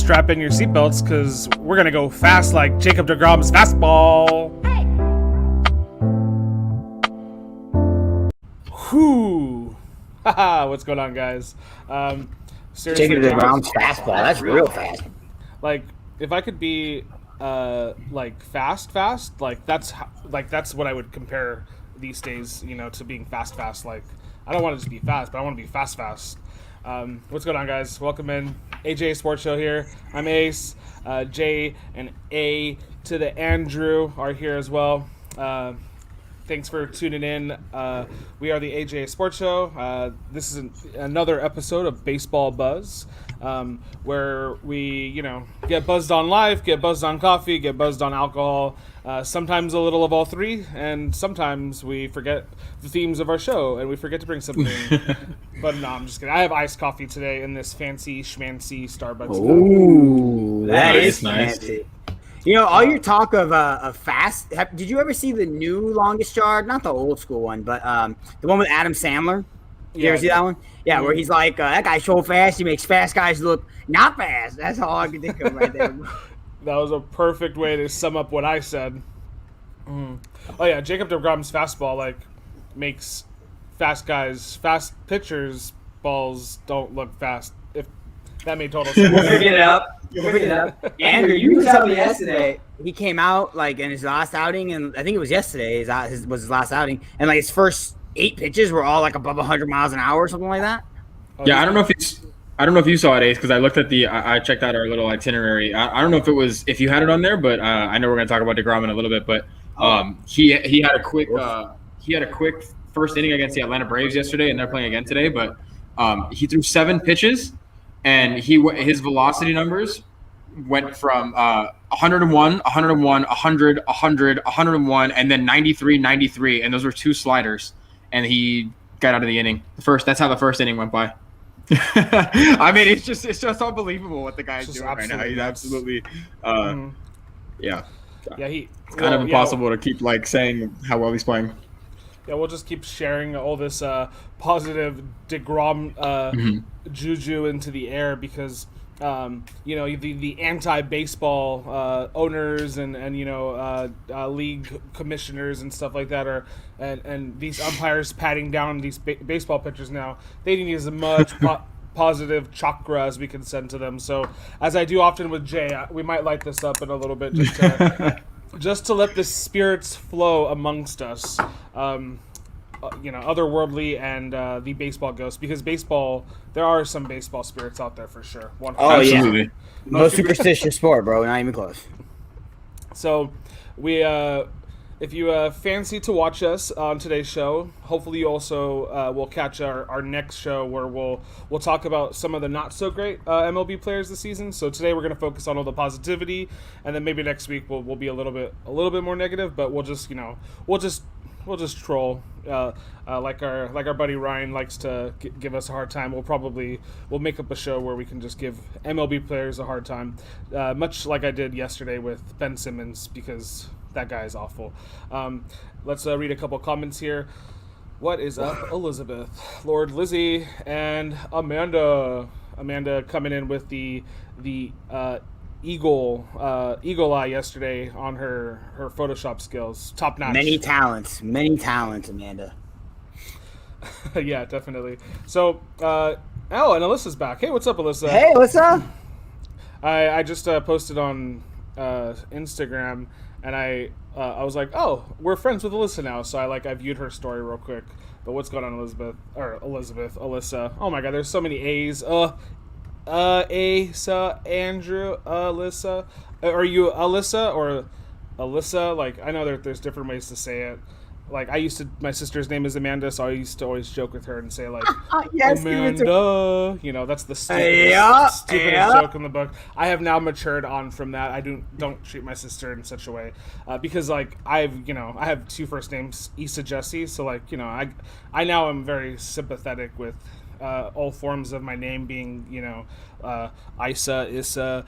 strap in your seatbelts because we're going to go fast like Jacob deGrom's fastball. Hey. Whoo. Haha, what's going on, guys? Seriously, Jacob deGrom's fastball, that's real fast. Like, if I could be like fast, like that's what I would compare these days, to being fast. Like, I don't want to just be fast, but I want to be fast. What's going on, guys? Welcome in. AJ Sports Show here. I'm Ace. Jay and A to the Andrew are here as well. Thanks for tuning in. We are the AJ Sports Show. This is another episode of Baseball Buzz, where we, get buzzed on life, get buzzed on coffee, get buzzed on alcohol, sometimes a little of all three, and sometimes we forget the themes of our show, and we forget to bring something. But no, I'm just kidding. I have iced coffee today in this fancy schmancy Starbucks. Ooh, that is fancy. All your talk of fast. Did you ever see the new Longest Yard? Not the old school one, but the one with Adam Sandler. You ever see that one? Yeah, where he's like, that guy's so fast, he makes fast guys look not fast. That's all I can think of right there. That was a perfect way to sum up what I said. Oh yeah, Jacob deGrom's fastball makes fast pitchers balls don't look fast. If that made total sense. We'll pick it up. Andrew, you were telling me yesterday he came out in his last outing, and I think it was yesterday. Was his last outing, and his first 8 pitches were all above 100 miles an hour or something like that. Yeah, I don't know if you saw it, Ace, because I looked at I checked out our little itinerary. I don't know if you had it on there, but I know we're going to talk about deGrom in a little bit. But he had a quick first inning against the Atlanta Braves yesterday, and they're playing again today. But he threw 7 pitches. And his velocity numbers went from 101, 101, 100, 100, 101, and then 93, 93, and those were 2 sliders. And he got out of the inning. That's how the first inning went by. I mean, it's just unbelievable what the guy's doing right now. He's absolutely, yeah. Yeah, it's kind of impossible to keep saying how well he's playing. Yeah, we'll just keep sharing all this positive deGrom juju into the air because, the anti-baseball owners and league commissioners and stuff like that and these umpires patting down these baseball pitchers now. They need as much positive chakra as we can send to them. So, as I do often with Jay, we might light this up in a little bit just to let the spirits flow amongst us, otherworldly and the baseball ghosts, because there are some baseball spirits out there for sure. 100%. Oh, yeah. Most superstitious sport, bro. Not even close. So, if you fancy to watch us on today's show, hopefully you also will catch our next show where we'll talk about some of the not so great MLB players this season. So today we're going to focus on all the positivity, and then maybe next week we'll be a little bit more negative, but we'll just troll like our buddy Ryan likes to give us a hard time. We'll make up a show where we can just give MLB players a hard time, much like I did yesterday with Ben Simmons, because that guy is awful. Let's read a couple comments here. What is up, Elizabeth, Lord Lizzie, and Amanda? Amanda coming in with the eagle eye yesterday on her Photoshop skills. Top notch. Many talents, Amanda. Yeah, definitely. So, and Alyssa's back. Hey, what's up, Alyssa? Hey, Alyssa. I just posted on Instagram. And I was like, oh, we're friends with Alyssa now. So I viewed her story real quick. But what's going on, Alyssa? Oh my God, there's so many A's. Asa, Andrew, Alyssa. Are you Alyssa or Alyssa? I know there's different ways to say it. My sister's name is Amanda, so I used to always joke with her and say yes, Amanda. That's the stupidest joke in the book. I have now matured on from that. I don't treat my sister in such a way because I have 2 first names, Issa Jesse. So I now am very sympathetic with all forms of my name being Isa, Issa,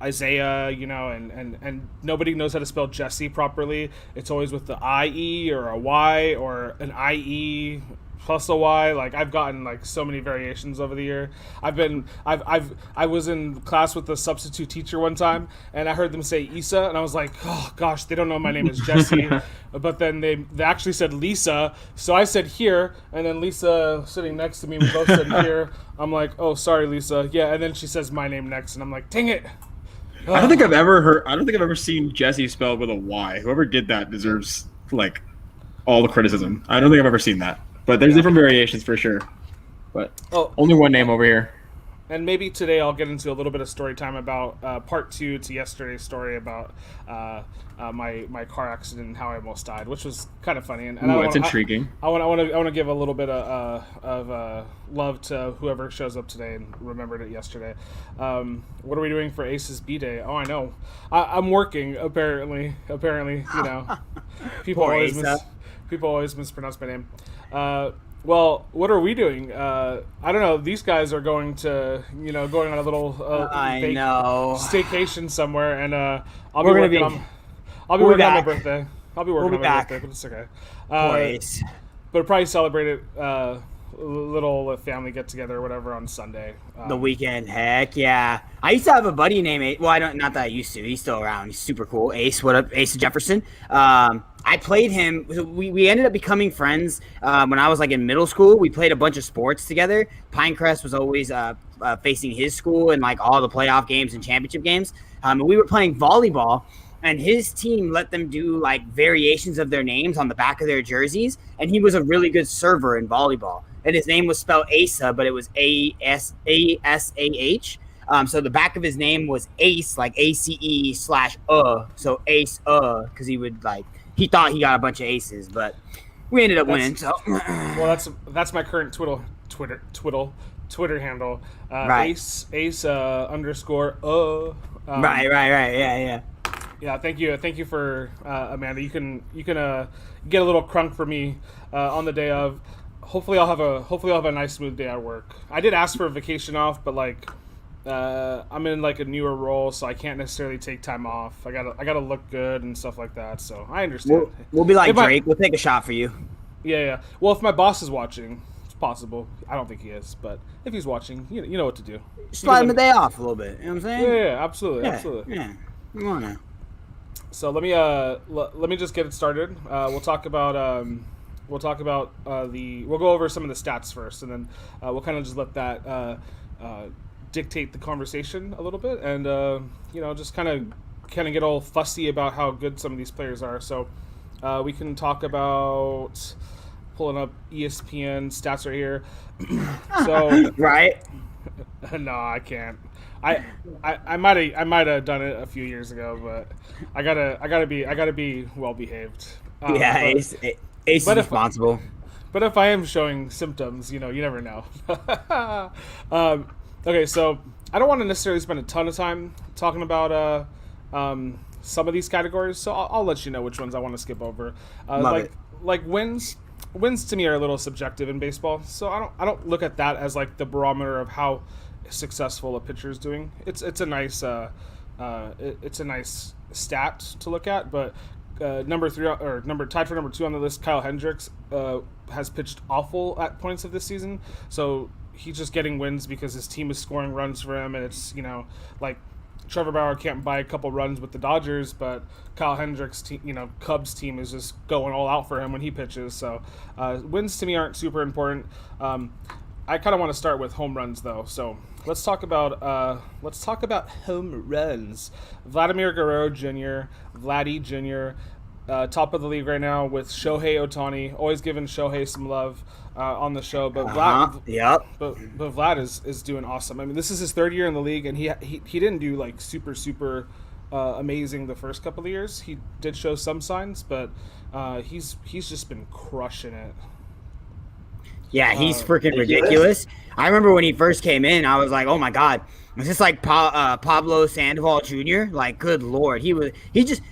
Isaiah, and nobody knows how to spell Jesse properly. It's always with the IE or a Y or an IE Hustle Y. Like I've gotten like so many variations over the year. I was in class with a substitute teacher one time, and I heard them say Issa, and I was like, oh gosh, they don't know my name is Jesse. But then they actually said Lisa, so I said here, and then Lisa sitting next to me, we both said here. I'm like, oh sorry Lisa, yeah, and then she says my name next, and I'm like, dang it. I don't think I've ever seen Jesse spelled with a Y. Whoever did that deserves like all the criticism. I don't think I've ever seen that. But there's different variations for sure. But only one name over here. And maybe today I'll get into a little bit of story time about part 2 to yesterday's story about my car accident and how I almost died, which was kind of funny. And it's intriguing. I want to give a little bit of love to whoever shows up today and remembered it yesterday. What are we doing for Ace's B-Day? Oh, I know. I'm working, apparently. You know. People always mispronounce my name. Well, what are we doing? I don't know. These guys are going on a little staycation somewhere, and I'll be working on my birthday. I'll be working on my birthday, but it's okay. But probably celebrate it little family get together or whatever on Sunday. The weekend, heck yeah! I used to have a buddy named Ace. Well, I don't. Not that I used to. He's still around. He's super cool. Ace, what up? Ace Jefferson. I played him. We ended up becoming friends when I was like in middle school. We played a bunch of sports together. Pinecrest was always facing his school in like all the playoff games and championship games. And we were playing volleyball, and his team let them do like variations of their names on the back of their jerseys. And he was a really good server in volleyball. And his name was spelled Asa, but it was Asah. So the back of his name was Ace, like ACE / So Ace, because he thought he got a bunch of aces, but we ended up winning. So well, that's my current Twitter handle. Right. Ace underscore. Right. Yeah. Yeah, thank you for Amanda. You can get a little crunk for me on the day of. Hopefully I'll have a nice smooth day at work. I did ask for a vacation off, but like I'm in like a newer role, so I can't necessarily take time off. I gotta look good and stuff like that. So I understand. We'll be like Drake. We'll take a shot for you. Yeah. Well, if my boss is watching, it's possible. I don't think he is, but if he's watching, you know what to do. Slide him a day off a little bit. You know what I'm saying? Yeah, absolutely. Yeah. Come on now. So let me just get it started. We'll talk about we'll go over some of the stats first, and then we'll kind of just let that dictate the conversation a little bit, and just kind of get all fussy about how good some of these players are. So we can talk about pulling up ESPN stats right here. So right. No, I can't. I might have done it a few years ago, but I gotta be well behaved. Ace is responsible. But if I am showing symptoms, you never know. Okay, so I don't want to necessarily spend a ton of time talking about some of these categories, so I'll let you know which ones I want to skip over. Like wins to me are a little subjective in baseball, so I don't look at that as like the barometer of how successful a pitcher is doing. It's a nice stat to look at, but tied for number 2 on the list, Kyle Hendricks has pitched awful at points of this season, so he's just getting wins because his team is scoring runs for him, and it's like Trevor Bauer can't buy a couple runs with the Dodgers, but Kyle Hendricks' Cubs team is just going all out for him when he pitches. So wins to me aren't super important. I kind of want to start with home runs though. So let's talk about home runs. Vladimir Guerrero Jr., Vladdy Jr., top of the league right now with Shohei Ohtani. Always giving Shohei some love on the show, but Vlad, but Vlad is doing awesome. I mean, this is his 3rd year in the league, and he didn't do like super amazing the first couple of years. He did show some signs, but he's just been crushing it. Yeah, he's freaking ridiculous. I remember when he first came in, I was like, oh my God. Is this like Pablo Sandoval Jr.? Like, good Lord. He just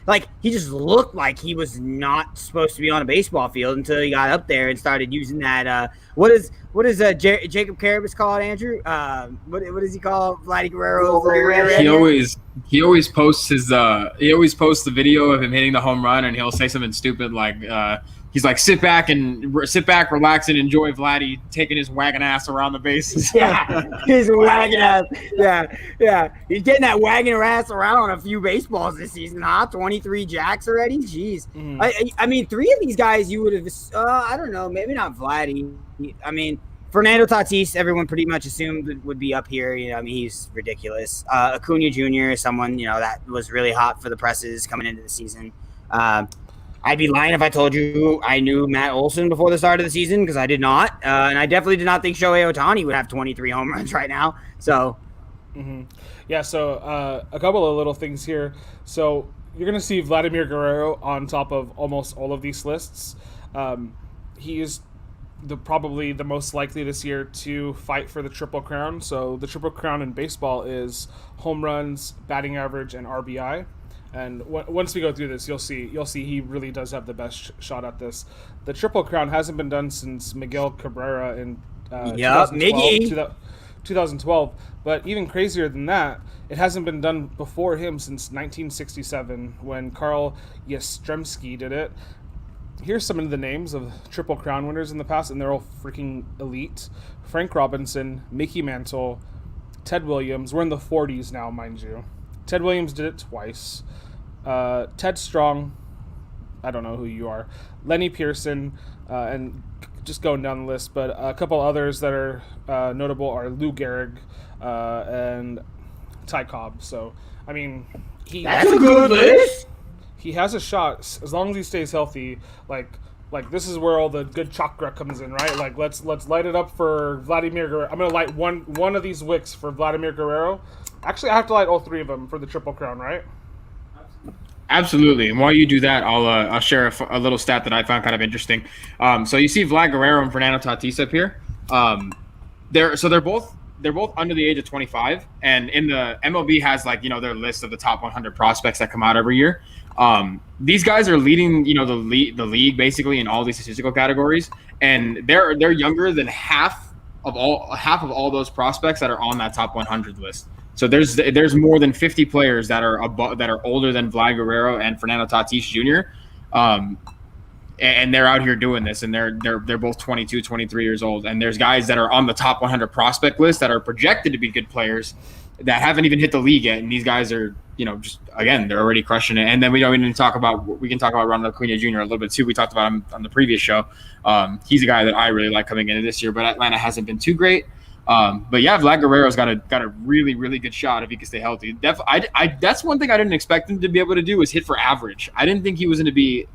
looked like he was not supposed to be on a baseball field until he got up there and started using that. What is Jacob Carabas called, Andrew? What does he call Vladdy Guerrero? He always posts the video of him hitting the home run, and he'll say something stupid like he's like, sit back, relax, and enjoy Vladdy taking his wagon ass around the bases. Yeah, he's wagging ass. Yeah. He's getting that wagging ass around on a few baseballs this season, huh? 23 jacks already. Jeez. I mean, 3 of these guys you would have. I don't know. Maybe not Vladdy. I mean, Fernando Tatis, everyone pretty much assumed would be up here. I mean, he's ridiculous. Acuna Jr. is someone that was really hot for the presses coming into the season. I'd be lying if I told you I knew Matt Olson before the start of the season, because I did not. And I definitely did not think Shohei Ohtani would have 23 home runs right now. So, yeah. So a couple of little things here. So you're going to see Vladimir Guerrero on top of almost all of these lists. He is probably the most likely this year to fight for the Triple Crown. So the Triple Crown in baseball is home runs, batting average, and RBI. And once we go through this, you'll see he really does have the best shot at this. The Triple Crown hasn't been done since Miguel Cabrera in 2012. But even crazier than that, it hasn't been done before him since 1967 when Carl Yastrzemski did it. Here's some of the names of Triple Crown winners in the past, and they're all freaking elite. Frank Robinson, Mickey Mantle, Ted Williams. We're in the 40s now, mind you. Ted Williams did it twice. Ted Strong, I don't know who you are. Lenny Pearson, and just going down the list, but a couple others that are notable are Lou Gehrig and Ty Cobb. So, I mean, that's a good list. He has a shot as long as he stays healthy. Like this is where all the good chakra comes in, right? Like let's light it up for Vladimir Guerrero. I'm gonna light one of these wicks for Vladimir Guerrero. Actually, I have to light all 3 of them for the Triple Crown, right? Absolutely. And while you do that, I'll share a little stat that I found kind of interesting. So you see Vlad Guerrero and Fernando Tatis up here. They're both under the age of 25, and in the MLB has their list of the top 100 prospects that come out every year. These guys are leading the league basically in all these statistical categories, and they're younger than half of all those prospects that are on that top 100 list. So there's more than 50 players that are older than Vlad Guerrero and Fernando Tatis Jr. And they're out here doing this, and they're both 22, 23 years old. And there's guys that are on the top 100 prospect list that are projected to be good players that haven't even hit the league yet. And these guys are, they're already crushing it. And then we can talk about Ronald Acuna Jr. a little bit too. We talked about him on the previous show. He's a guy that I really like coming into this year, but Atlanta hasn't been too great. But yeah, Vlad Guerrero's got a really, really good shot if he can stay healthy. That's one thing I didn't expect him to be able to do, is hit for average. I didn't think he was going to be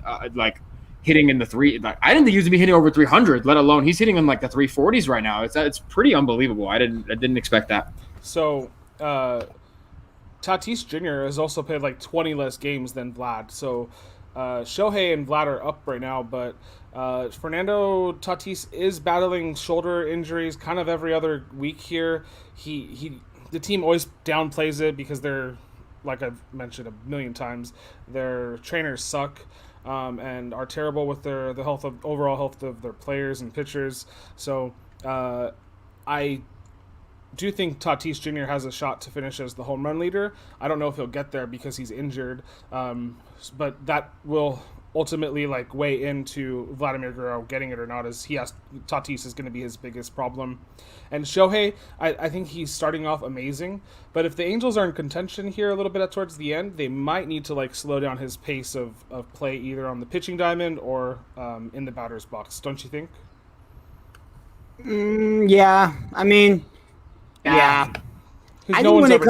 hitting in the three. I didn't think he was going to be hitting over 300, let alone he's hitting in the 340s right now. It's pretty unbelievable. I didn't expect that. So Tatis Jr. has also played 20 less games than Vlad. So Shohei and Vlad are up right now, but Fernando Tatis is battling shoulder injuries kind of every other week here. The team always downplays it because they're, like I've mentioned a million times, their trainers suck and are terrible with the overall health of their players and pitchers. So I do think Tatis Jr. has a shot to finish as the home run leader. I don't know if he'll get there because he's injured, but that will ultimately weigh into Vladimir Guerrero getting it or not, as Tatis is going to be his biggest problem. And Shohei, I think he's starting off amazing, but if the Angels are in contention here a little bit towards the end, they might need to slow down his pace of play either on the pitching diamond or in the batter's box, don't you think? Yeah, I mean, yeah. No one's ever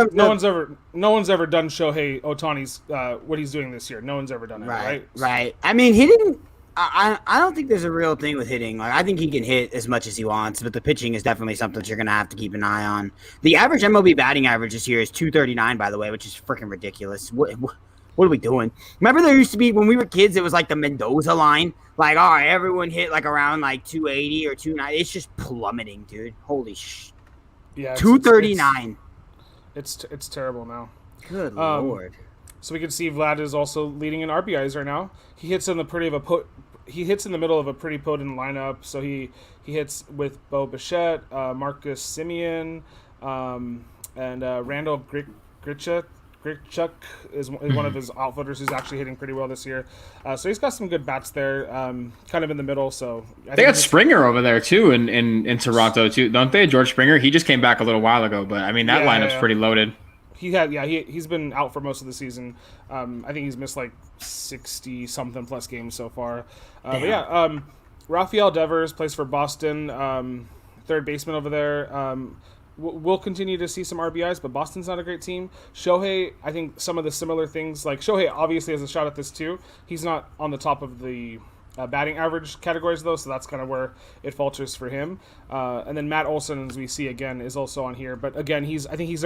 done Shohei Ohtani's what he's doing this year. No one's ever done it, right? Right. I mean, hitting. I don't think there's a real thing with hitting. I think he can hit as much as he wants, but the pitching is definitely something that you're going to have to keep an eye on. The average MLB batting average this year is 239, by the way, which is freaking ridiculous. What are we doing? Remember there used to be, when we were kids, it was the Mendoza line. All right, everyone hit around 280 or 290. It's just plummeting, dude. Holy sh. Yeah. 239. It's terrible now. Good Lord. So we can see Vlad is also leading in RBIs right now. He hits in the middle of a pretty potent lineup. So he hits with Bo Bichette, Marcus Simeon, and Randall Grichuk. Grichuk is one of his outfielders who's actually hitting pretty well this year. So he's got some good bats there, kind of in the middle. So they got Springer over there too in Toronto too, don't they? George Springer. He just came back a little while ago, but I mean that lineup's pretty loaded. He's been out for most of the season. I think he's missed like 60 something plus games so far. But yeah, Rafael Devers plays for Boston, third baseman over there. We'll continue to see some RBIs, but Boston's not a great team. Shohei, I think some of the similar things, like Shohei obviously has a shot at this too. He's not on the top of the batting average categories though, so that's kind of where it falters for him. And then Matt Olson, as we see again, is also on here, but again, I think he's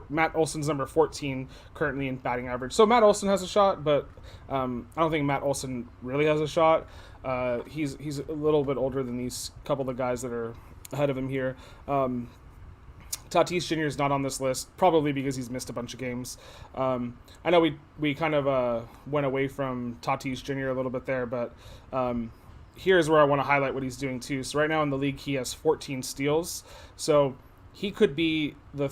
Matt Olson's number 14 currently in batting average. So Matt Olson has a shot, but I don't think Matt Olson really has a shot. He's a little bit older than these couple of guys that are ahead of him here. Tatis Jr. is not on this list, probably because he's missed a bunch of games. I know we kind of went away from Tatis Jr. a little bit there, but here's where I want to highlight what he's doing too. So right now in the league, he has 14 steals. So he could be the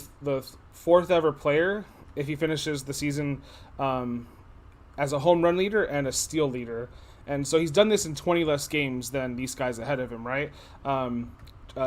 fourth ever player if he finishes the season as a home run leader and a steal leader. And so he's done this in 20 less games than these guys ahead of him, right?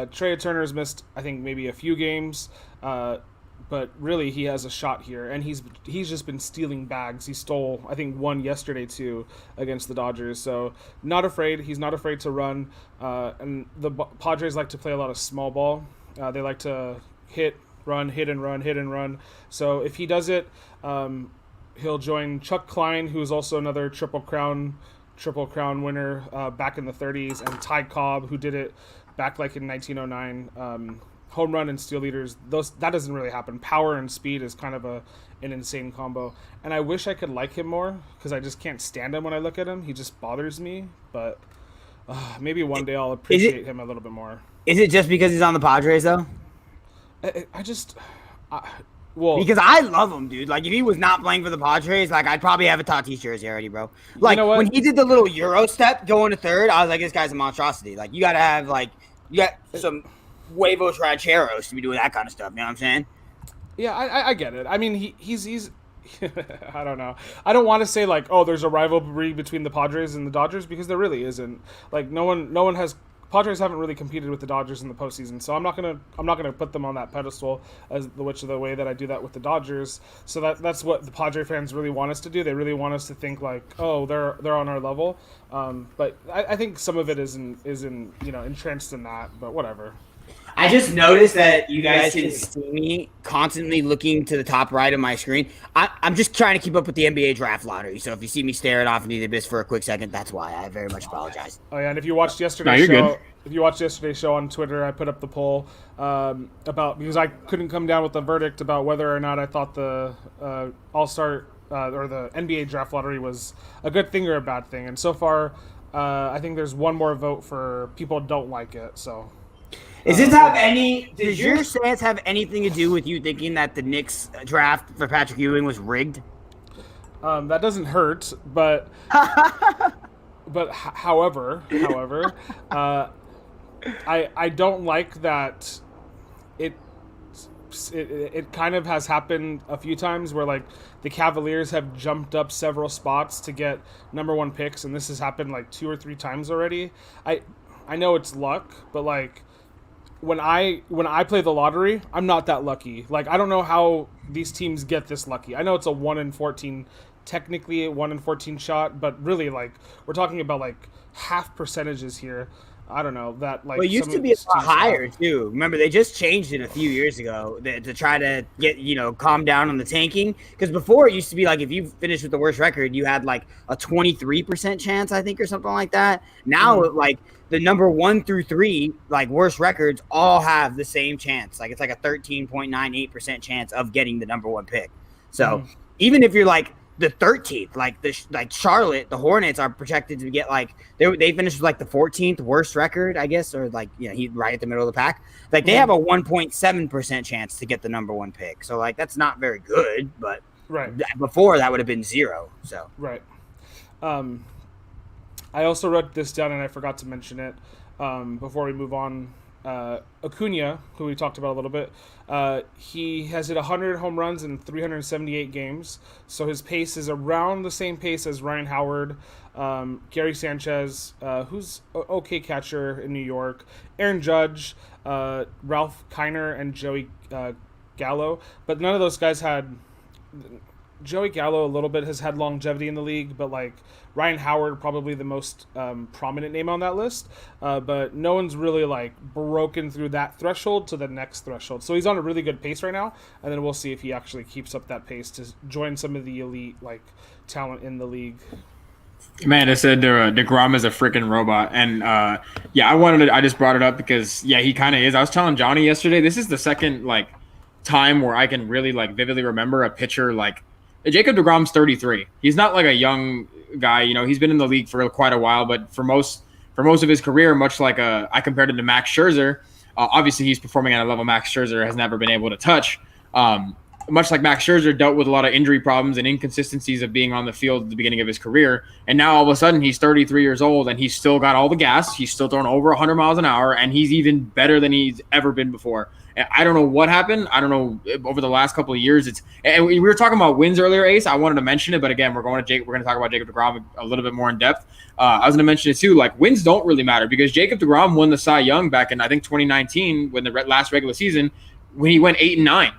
Trey Turner's missed, I think, maybe a few games, but really he has a shot here, and he's just been stealing bags. He stole, I think, one yesterday too against the Dodgers. So not afraid. He's not afraid to run. And the Padres like to play a lot of small ball. They like to hit, run, hit and run, hit and run. So if he does it, he'll join Chuck Klein, who is also another Triple Crown winner back in the 30s, and Ty Cobb, who did it back like in 1909. Home run and steal leaders, that doesn't really happen. Power and speed is kind of an insane combo, and I wish I could like him more because I just can't stand him when I look at him. He just bothers me, but maybe one day I'll appreciate him a little bit more. Is it just because he's on the Padres though? Well, because I love him, dude. Like, if he was not playing for the Padres, like, I'd probably have a Tatis jersey already, bro. Like, you know when he did the little Euro step going to third, I was like, this guy's a monstrosity. Like, you got to have, like, you got some huevos rancheros to be doing that kind of stuff. You know what I'm saying? Yeah, I get it. I mean, he's I don't know. I don't want to say, like, oh, there's a rivalry between the Padres and the Dodgers, because there really isn't. Like, no one has... Padres haven't really competed with the Dodgers in the postseason, so I'm not gonna put them on that pedestal which is the way that I do that with the Dodgers. So that's what the Padre fans really want us to do. They really want us to think like, oh, they're on our level. But I think some of it is entrenched in that. But whatever. I just noticed that you guys can see me constantly looking to the top right of my screen. I'm just trying to keep up with the NBA draft lottery. So if you see me staring off into the abyss for a quick second, that's why. I very much apologize. Oh yeah, and if you watched yesterday's show on Twitter, I put up the poll about, because I couldn't come down with a verdict about whether or not I thought the All-Star or the NBA draft lottery was a good thing or a bad thing. And so far, I think there's one more vote for people who don't like it. So. Does your stance have anything to do with you thinking that the Knicks draft for Patrick Ewing was rigged? That doesn't hurt, but however, I don't like that it kind of has happened a few times where, like, the Cavaliers have jumped up several spots to get number one picks, and this has happened like 2 or 3 times already. I know it's luck, but like, when I play the lottery, I'm not that lucky. Like, I don't know how these teams get this lucky. I know it's a 1 in 14, technically a 1 in 14 shot, but really, like, we're talking about like half percentages here. I don't know that, like. Well, it used to be a lot higher too. Remember, they just changed it a few years ago to try to get, calm down on the tanking. Because before it used to be like, if you finished with the worst record, you had like a 23% chance, I think, or something like that. Now, like, the number 1 through 3, like, worst records all have the same chance. Like, it's like a 13.98% chance of getting the number 1 pick. So even if you're like the 13th, like Charlotte, the Hornets are projected to get, like, they finished with like the 14th worst record, I guess, or like, he's right at the middle of the pack. Like, they have a 1.7% chance to get the number 1 pick. So, like, that's not very good, but before that would have been 0. So right. I also wrote this down and I forgot to mention it before we move on Acuna, who we talked about a little bit, he has hit 100 home runs in 378 games. So his pace is around the same pace as Ryan Howard, Gary Sanchez, who's okay catcher in New York, Aaron Judge, Ralph Kiner, and Joey Gallo. But none of those guys had. Joey Gallo a little bit has had longevity in the league, but like Ryan Howard, probably the most prominent name on that list. But no one's really like broken through that threshold to the next threshold. So he's on a really good pace right now, and then we'll see if he actually keeps up that pace to join some of the elite like talent in the league. Man, I said DeGrom is a freaking robot, and I just brought it up because he kind of is. I was telling Johnny yesterday, this is the second like time where I can really like vividly remember a pitcher like. Jacob DeGrom's 33. He's not like a young guy, he's been in the league for quite a while, but for most of his career, much like I compared him to Max Scherzer, obviously he's performing at a level Max Scherzer has never been able to touch. Much like Max Scherzer dealt with a lot of injury problems and inconsistencies of being on the field at the beginning of his career. And now all of a sudden he's 33 years old and he's still got all the gas. He's still throwing over 100 miles an hour and he's even better than he's ever been before. I don't know what happened. I don't know over the last couple of years. And we were talking about wins earlier, Ace. I wanted to mention it, but again, we're going to talk about Jacob DeGrom a little bit more in depth. I was going to mention it too. Like wins don't really matter because Jacob DeGrom won the Cy Young back in I think 2019 when the last regular season when he went 8-9.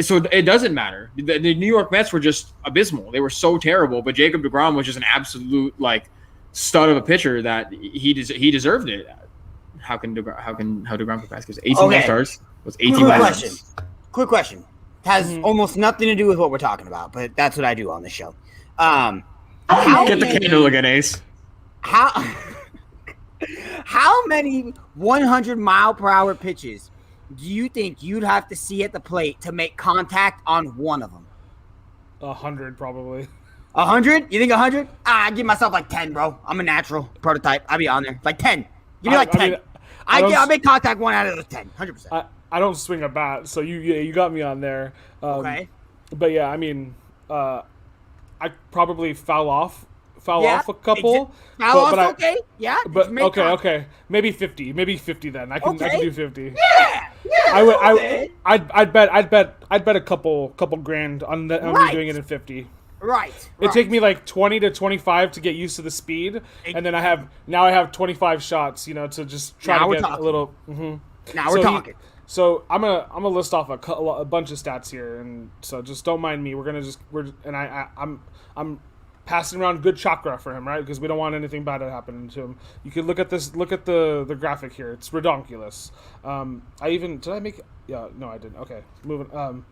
So it doesn't matter. The New York Mets were just abysmal. They were so terrible, but Jacob DeGrom was just an absolute like stud of a pitcher that he deserved it. How DeGrom could pass? Because 18 starts was 18. Quick question. Has almost nothing to do with what we're talking about, but that's what I do on the show. Get the candle again, Ace. How many 100-mile-per-hour pitches do you think you'd have to see at the plate to make contact on one of them? 100 probably. 100? You think 100? I give myself like 10, bro. I'm a natural prototype. I'll be on there. Like 10. Give me like 10. I'll make contact 1 out of those 10. 100%. I don't swing a bat, so you got me on there. Okay. But yeah, I mean, I probably foul off a couple. Okay. Yeah. But okay. Maybe 50. Maybe 50 then. I can do 50. Yeah. I'd bet a couple grand on me doing it in 50. Right. It'd take me like 20 to 25 to get used to the speed, and then I have 25 shots, to just try to get a little. Now we're talking. So I'm gonna list off a bunch of stats here, and so just don't mind me. I'm passing around good chakra for him, right? Because we don't want anything bad to happen to him. You can look at the graphic here. It's redonkulous. Did I make? Yeah, no, I didn't. Okay, moving.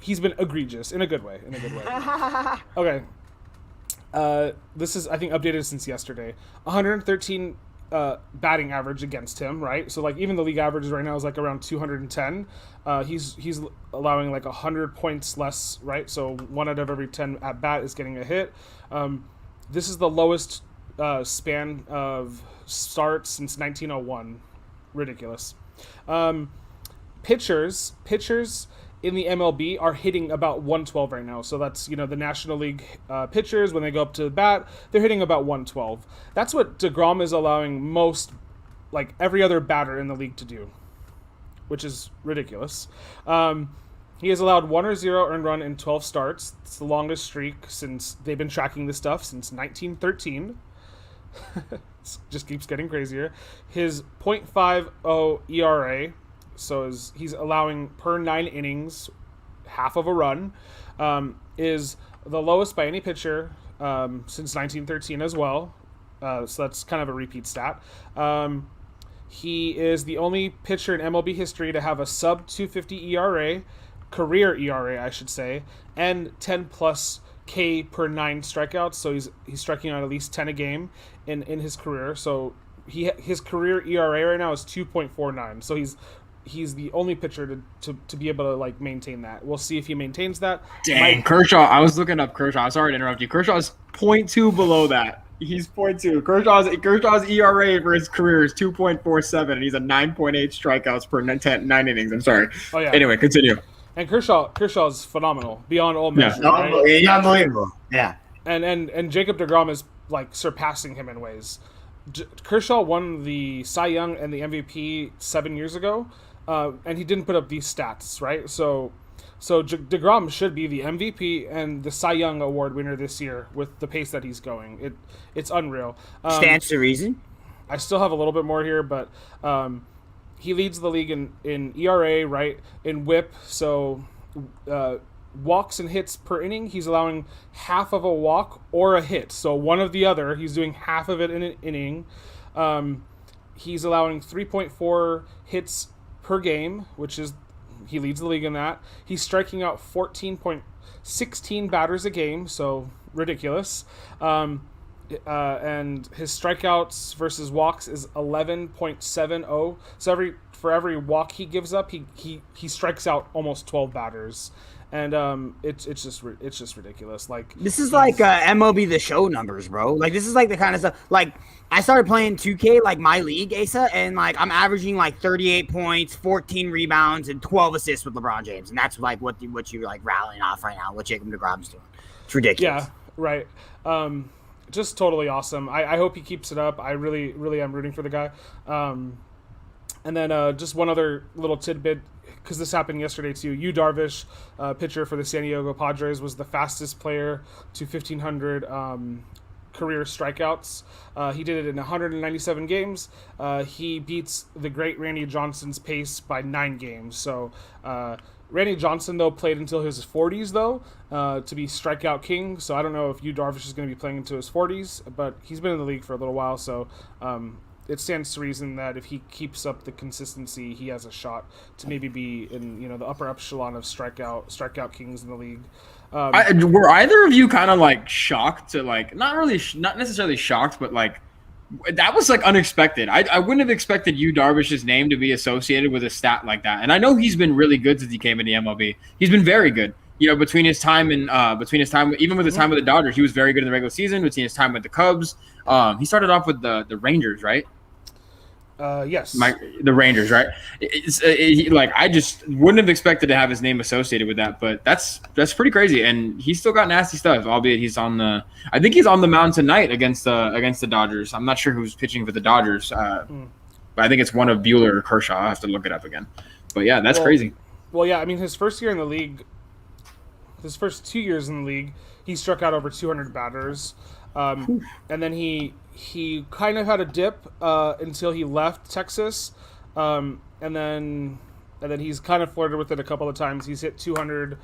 He's been egregious in a good way. Okay. This is, I think, updated since yesterday. 113 batting average against him, right? So, like, even the league average right now is, like, around 210. He's allowing, like, 100 points less, right? So 1 out of every 10 at bat is getting a hit. This is the lowest span of starts since 1901. Ridiculous. Pitchers in the MLB are hitting about 112 right now. So that's, the National League pitchers, when they go up to the bat, they're hitting about 112. That's what DeGrom is allowing most, like, every other batter in the league to do, which is ridiculous. He has allowed 1 or 0 earned run in 12 starts. It's the longest streak since they've been tracking this stuff since 1913. It just keeps getting crazier. His .50 ERA, so he's allowing per 9 innings, half of a run, is the lowest by any pitcher since 1913 as well. So that's kind of a repeat stat. He is the only pitcher in MLB history to have a sub 250 ERA, career ERA, I should say, and 10 plus K per 9 strikeouts. So he's striking out at least 10 a game in his career. So his career ERA right now is 2.49. So he's the only pitcher to be able to, like, maintain that. We'll see if he maintains that. Dang, Kershaw. I was looking up Kershaw. Sorry to interrupt you. Kershaw's 0.2 below that. He's 0.2. Kershaw's ERA for his career is 2.47, and he's a 9.8 strikeouts per 9 innings. I'm sorry. Oh, yeah. Anyway, continue. And Kershaw's phenomenal, beyond all measure. Yeah. Right? Unbelievable. Yeah. And Jacob DeGrom is, like, surpassing him in ways. Kershaw won the Cy Young and the MVP 7 years ago, and he didn't put up these stats, right? So DeGrom should be the MVP and the Cy Young award winner this year with the pace that he's going. It's unreal. Stands to reason. I still have a little bit more here, but he leads the league in ERA, right? In WHIP, so walks and hits per inning, he's allowing half of a walk or a hit. So one of the other, he's doing half of it in an inning. He's allowing 3.4 hits per game, which is he leads the league in that. He's striking out 14.16 batters a game, so ridiculous. And his strikeouts versus walks is 11.70. So for every walk he gives up, he strikes out almost 12 batters. And it's just ridiculous. Like, this is like MLB The Show numbers, bro. Like, this is like the kind of stuff. Like, I started playing 2K, like my league, Asa, and like I'm averaging like 38 points, 14 rebounds, and 12 assists with LeBron James, and that's like what you're like rallying off right now. What Jacob DeGrom's doing, it's ridiculous. Yeah, right. Just totally awesome. I hope he keeps it up. I really am rooting for the guy. And then just one other little tidbit, because this happened yesterday too. Yu Darvish, pitcher for the San Diego Padres, was the fastest player to 1,500 career strikeouts. He did it in 197 games. He beats the great Randy Johnson's pace by 9 games. So Randy Johnson, though, played until his 40s, though, to be strikeout king. So I don't know if Yu Darvish is going to be playing into his 40s, but he's been in the league for a little while. So it stands to reason that if he keeps up the consistency, he has a shot to maybe be in the upper echelon of strikeout kings in the league. Were either of you kind of like shocked to like not necessarily shocked, but like that was like unexpected. I wouldn't have expected Yu Darvish's name to be associated with a stat like that. And I know he's been really good since he came in the MLB. He's been very good. Between his time even with his time with the Dodgers, he was very good in the regular season. Between his time with the Cubs, he started off with the Rangers, right? Yes. The Rangers, right? I just wouldn't have expected to have his name associated with that, but that's pretty crazy. And he's still got nasty stuff, albeit I think he's on the mound tonight against the Dodgers. I'm not sure who's pitching for the Dodgers, but I think it's one of Buehler or Kershaw. I'll have to look it up again. But yeah, that's crazy. Well, yeah, I mean, his first year in the league, his first 2 years in the league, he struck out over 200 batters. And then he kind of had a dip until he left Texas, and then he's kind of flirted with it a couple of times. He's hit 200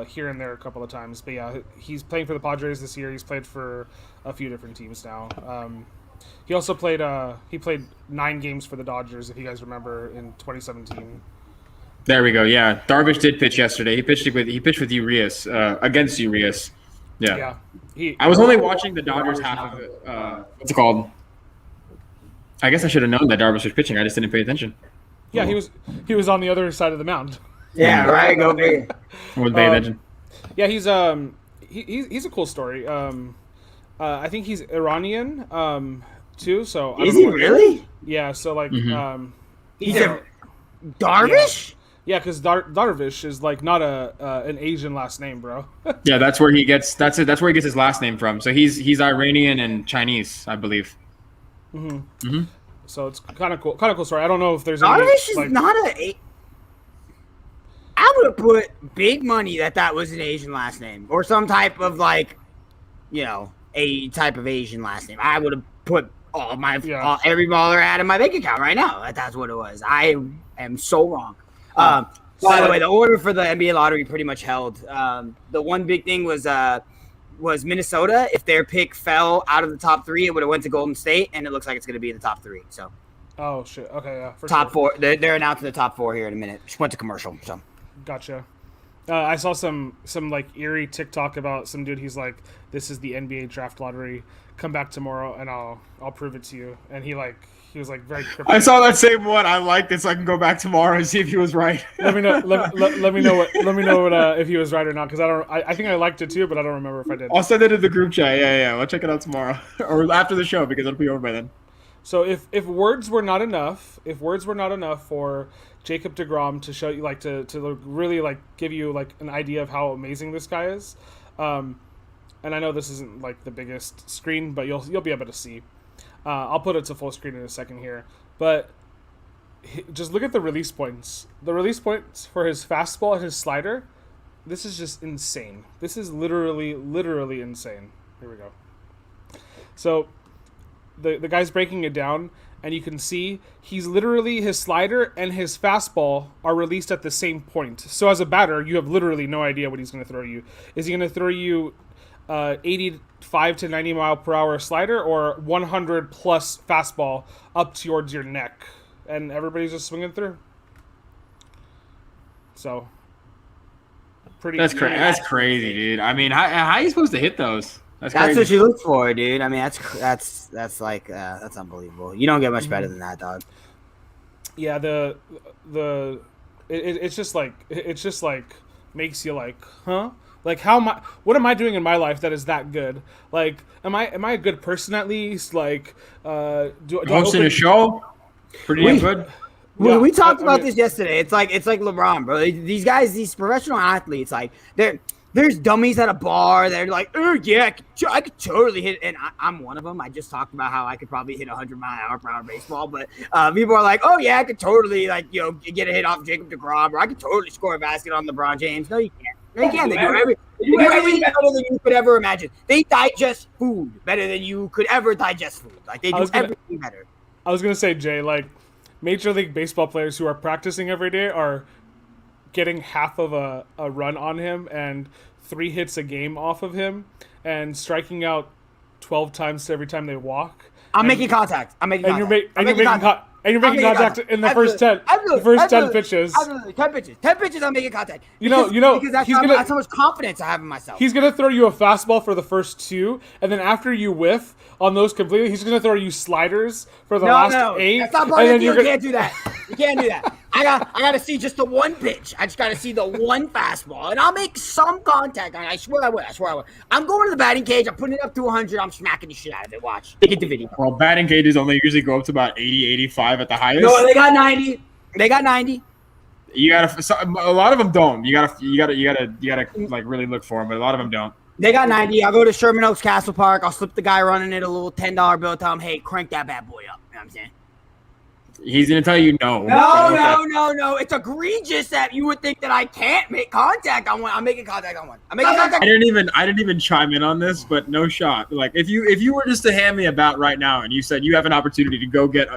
here and there a couple of times. But yeah, he's playing for the Padres this year. He's played for a few different teams now. He also played 9 games for the Dodgers, if you guys remember, in 2017. There we go. Yeah, Darvish did pitch yesterday. He pitched with Urias against Urias. Yeah. I was only watching the Dodgers half of it. What's it called? I guess I should have known that Darvish was pitching. I just didn't pay attention. Yeah, he was on the other side of the mound. Yeah, right. Go big. I wasn't paying attention. Yeah, he's a cool story. I think he's Iranian too. So is he really? Yeah. So like, he's a Darvish. Yeah, because Darvish is like not an Asian last name, bro. Yeah, that's where he gets where he gets his last name from. So he's Iranian and Chinese, I believe. So it's kind of cool story. I don't know if there's Darvish is not a. I would have put big money that was an Asian last name or some type of like, a type of Asian last name. I would have put every baller I had in my bank account right now. That's what it was. I am so wrong. By the way, the order for the NBA lottery pretty much held. The one big thing was Minnesota. If their pick fell out of the top 3, it would have went to Golden State, and it looks like it's going to be in the top 3. So. Oh shit! Okay, yeah. Top 4. They're announcing the top 4 here in a minute. Just went to commercial. So. Gotcha. I saw some like eerie TikTok about some dude. He's like, "This is the NBA draft lottery. Come back tomorrow, and I'll prove it to you." And he was like very cryptic. I saw that same one. I liked it, so I can go back tomorrow and see if he was right. Let me know. Let me know what if he was right or not, because I think I liked it too, but I don't remember if I did. I'll send it to the group chat. Yeah. I'll check it out tomorrow or after the show because it'll be over by then. So if words were not enough for Jacob DeGrom to show you to really give you an idea of how amazing this guy is, and I know this isn't the biggest screen, but you'll be able to see. I'll put it to full screen in a second here, but just look at the release points. The release points for his fastball and his slider. This is just insane. This is literally insane. Here we go. So the guy's breaking it down, and you can see he's literally, his slider and his fastball are released at the same point. So as a batter, you have literally no idea what he's going to throw you. Is he going to throw you 85 to 90 mile per hour slider or 100 plus fastball up towards your neck? And everybody's just swinging through. So pretty. That's crazy. That's crazy, dude. I mean, how are you supposed to hit those? That's what you look for, dude. I mean, that's like that's unbelievable. You don't get much better than that, dog. Yeah, it's just like makes you like, huh? Like, what am I doing in my life that is that good? Like, am I a good person at least? Like, do hosting a show? Pretty damn good. We talked about this yesterday. It's like LeBron, bro. These guys, these professional athletes, like there's dummies at a bar. They're like, oh yeah, I could totally hit. And I'm one of them. I just talked about how I could probably hit 100-mile-per-hour baseball. But people are like, oh yeah, I could totally get a hit off Jacob DeGrom, or I could totally score a basket on LeBron James. No, you can't. They can't. They do everything better than you could ever imagine. They digest food better than you could ever digest food. Like they do everything better. I was gonna say, Jay, like Major League Baseball players who are practicing every day are getting half of a run on him and 3 hits a game off of him and striking out 12 times every time they walk. I'm making contact. I'm making contact. And you're making contact in the first 10 pitches. 10 pitches, I'm making contact. Because that's how much confidence I have in myself. He's going to throw you a fastball for the first 2, and then after you whiff on those completely, he's going to throw you sliders for the last 8. That's not part of the deal. You can't do that. You can't do that. I got to see just the one pitch. I just got to see the one fastball, and I'll make some contact on it. I swear I will. I'm going to the batting cage. I'm putting it up to 100. I'm smacking the shit out of it. Watch. Get the video. Well, batting cages only usually go up to about 80, 85 at the highest. No, they got 90. You gotta. A lot of them don't. You gotta like really look for them, but a lot of them don't. They got 90. I'll go to Sherman Oaks Castle Park. I'll slip the guy running it a little $10 bill. Tell him, hey, crank that bad boy up. You know what I'm saying? He's gonna tell you no. No. It's egregious that you would think that I can't make contact on one. I'm making contact on one. I didn't even chime in on this, but no shot. Like if you were just to hand me a bat right now and you said you have an opportunity to go get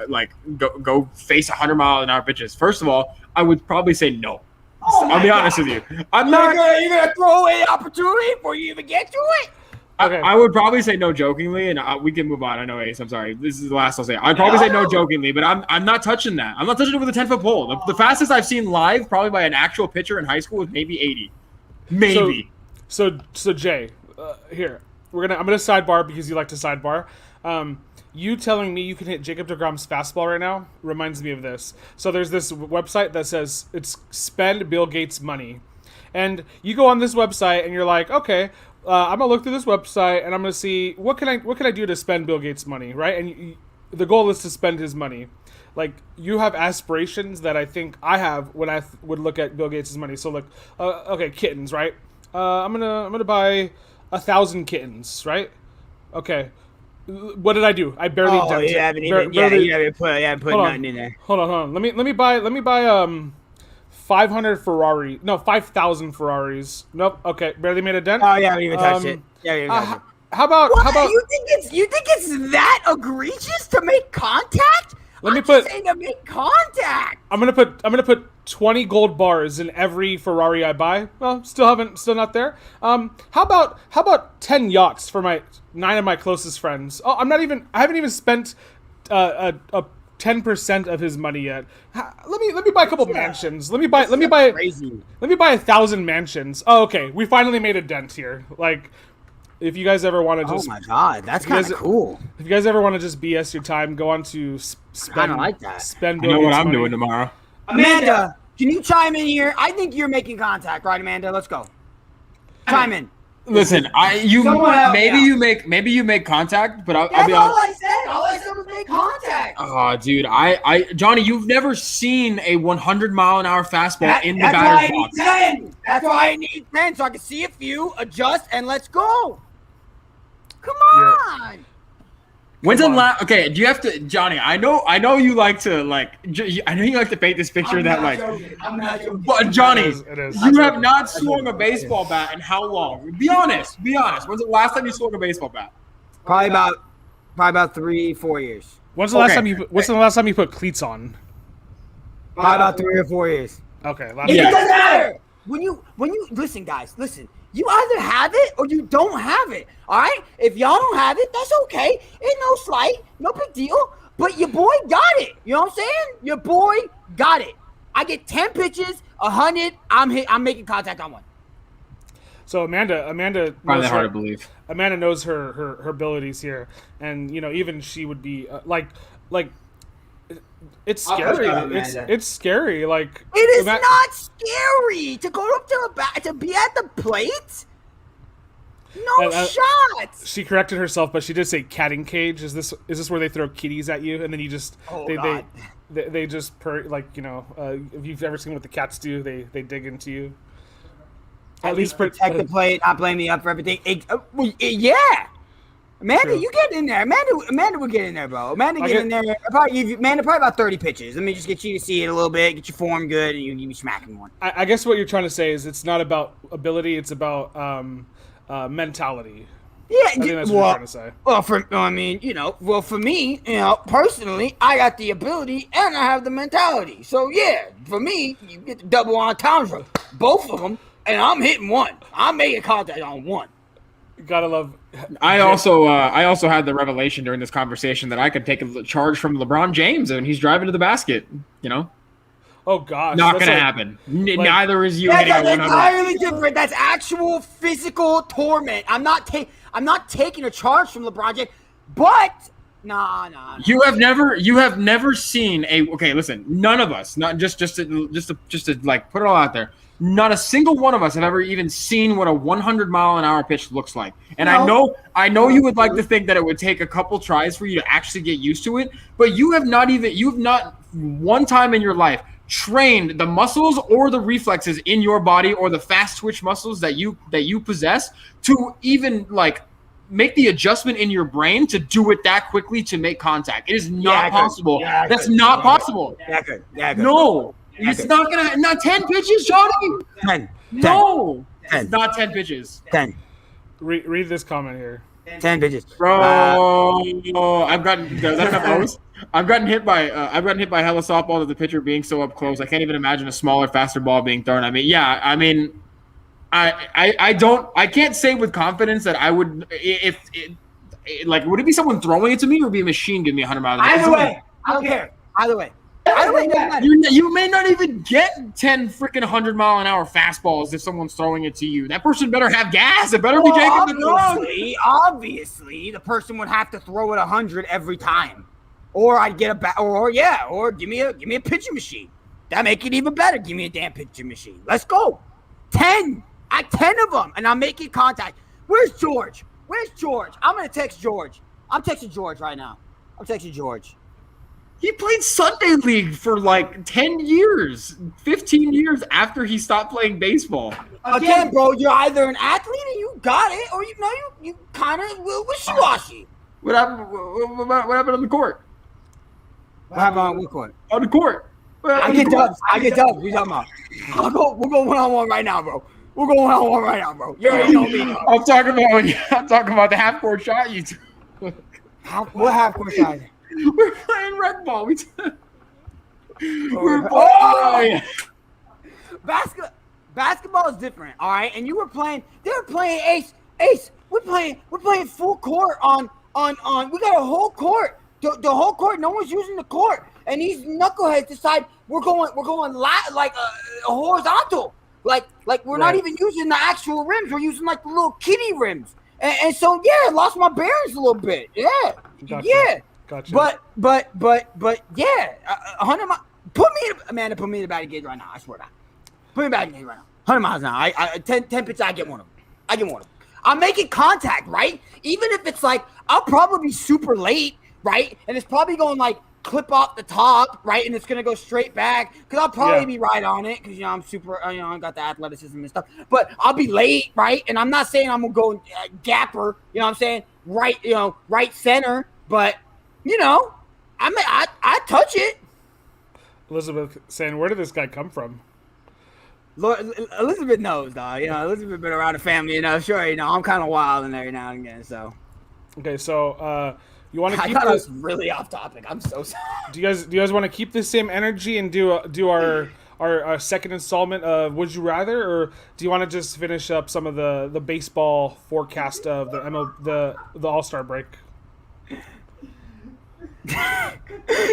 go face 100-mile-an-hour pitches, first of all, I would probably say no. I'll be honest with you. I'm not. You're gonna throw away the opportunity before you even get to it. Okay. I would probably say no jokingly, and we can move on. I know, Ace. I'm sorry. This is the last I'll say. I'd probably say no jokingly, but I'm not touching that. I'm not touching it with a 10-foot pole. The fastest I've seen live, probably by an actual pitcher in high school, was maybe 80. Maybe. So Jay, here I'm gonna sidebar because you like to sidebar. You telling me you can hit Jacob DeGrom's fastball right now reminds me of this. So there's this website that says it's spend Bill Gates money, and you go on this website and you're like, okay. I'm gonna look through this website and I'm gonna see what can I do to spend Bill Gates' money, right? And the goal is to spend his money. Like you have aspirations that I think I have when I would look at Bill Gates' money. So like, okay, kittens, right? I'm gonna buy 1,000 kittens, right? Okay. What did I do? I barely. Oh, you haven't put nothing in there. Hold on. Let me buy 500 Ferrari. No, 5,000 Ferraris. Nope. Okay, barely made a dent. Oh, you haven't even touched it. How about you think it's that egregious to make contact? Let me put to make contact. I'm gonna put 20 gold bars in every Ferrari I buy. Well, still not there. How about 10 yachts for 9 of my closest friends? Oh, I haven't even spent a 10% of his money yet. Let me buy a couple mansions. Let me buy 1,000 mansions. Oh, okay. We finally made a dent here. Like, if you guys ever want to just, oh my god, that's kind of cool. If you guys ever want to just BS your time, go on to spend. I like that. Spend. I know what I'm doing tomorrow. Amanda, can you chime in here? I think you're making contact, right, Amanda? Let's go. Chime in. Listen, maybe you make contact, but I'll be honest. All I said was make contact. Oh, dude, Johnny, you've never seen a 100-mile-an-hour fastball in the batter's box. That's why I need 10, so I can see a few, adjust, and let's go. Come on. When's the last? Okay, do you have to, Johnny? I know you like to I know you like to paint this picture that like. I'm not joking. But Johnny, It is. you have not swung a baseball bat in how long? Be honest. Be honest. When's the last time you swung a baseball bat? Probably about 3-4 years. When's the last time you put cleats on? Probably about 3 or 4 years. Okay. It doesn't matter. When you listen, guys, listen. You either have it or you don't have it. All right. If y'all don't have it, that's okay. It's no slight, no big deal. But your boy got it. You know what I'm saying? Your boy got it. I get 10 pitches, 100. I'm making contact on one. So Amanda Find that hard to believe. Amanda knows her abilities here, and even she would be like it's scary. It's scary. Like it is not scary to go up to a bat to be at the plate. No shots. She corrected herself, but she did say catting cage. Is this where they throw kitties at you and then you just they just if you've ever seen what the cats do, they dig into you. At least protect the plate, not blame me up for everything. Yeah. Amanda, True. you get in there. Amanda will get in there, bro. Amanda get in there. Probably about 30 pitches. Let me just get you to see it a little bit, get your form good, and you be smacking one. I guess what you're trying to say is it's not about ability, it's about mentality. Yeah, I think that's what you're trying to say. Well, for me, personally, I got the ability and I have the mentality. So yeah, for me, you get the double entendre, both of them, and I'm hitting one. I'm making contact on one. Gotta love. I also had the revelation during this conversation that I could take a charge from LeBron James and he's driving to the basket. Oh gosh, not gonna happen. Neither is you hitting a 100. That's entirely different. That's actual physical torment. I'm not taking a charge from LeBron James, but nah. You have never seen a. Okay, listen. None of us, not just to like put it all out there. Not a single one of us have ever even seen what a 100-mile-an-hour pitch looks like. And no. I know you would like to think that it would take a couple tries for you to actually get used to it, but you've not one time in your life trained the muscles or the reflexes in your body or the fast twitch muscles that you possess to even like make the adjustment in your brain to do it that quickly to make contact. It is not possible. That's not possible. Yeah, no. It's not gonna. Not 10 pitches, Johnny. 10. No, 10. It's not 10 pitches. 10. Read this comment here. 10 pitches, bro. I've gotten hit by hella softball to the pitcher being so up close. I can't even imagine a smaller, faster ball being thrown. I can't say with confidence that I would would it be someone throwing it to me or would it be a machine giving me 100 miles an hour? Either way, I don't care. Either way. You may not even get 10 freaking 100-mile-an-hour fastballs if someone's throwing it to you. That person better have gas. It better be Jacob DeGrom. Obviously, the person would have to throw it 100 every time, or I'd get a bat, or give me a pitching machine. That make it even better. Give me a damn pitching machine. Let's go. 10 of them, and I'm making contact. Where's George? I'm gonna text George. I'm texting George right now. He played Sunday League for like 10 years, 15 years after he stopped playing baseball. Again, bro, you're either an athlete and you got it, or you kind of wishy-washy. What happened on the court? What happened on what court? On the court. I get dubs. We talking about? We'll go one-on-one right now, bro. You already know me. I'm talking about the half-court shot you took. What half-court shot? We're playing rec ball. We're playing. Basketball is different, all right. And they were playing ace. We're playing full court on. We got a whole court. The whole court. No one's using the court, and these knuckleheads decide we're going horizontal. Like we're not even using the actual rims. We're using like the little kiddie rims. And so I lost my bearings a little bit. Yeah. Gotcha. Yeah. Gotcha. But yeah, 100 miles. Amanda, put me in the batting cage right now. I swear to God. Put me in the batting cage right now. 100 miles an hour. 10 pitches, I get one of them. I'm making contact, right? Even if it's like, I'll probably be super late, right? And it's probably going like clip off the top, right? And it's going to go straight back because I'll probably be right on it because, I'm super, I got the athleticism and stuff. But I'll be late, right? And I'm not saying I'm going to go gapper, you know what I'm saying? Right center. but you know, I touch it. Elizabeth saying, "Where did this guy come from?" Lord, Elizabeth knows, dog. You know, Elizabeth been around the family. You know, sure. You know, I'm kind of wild in every now and again. So, okay, so you want to I keep got us this? really off topic. I'm so sorry. Do you guys want to keep the same energy and do our second installment of Would You Rather, or do you want to just finish up some of the baseball forecast of the All-Star break?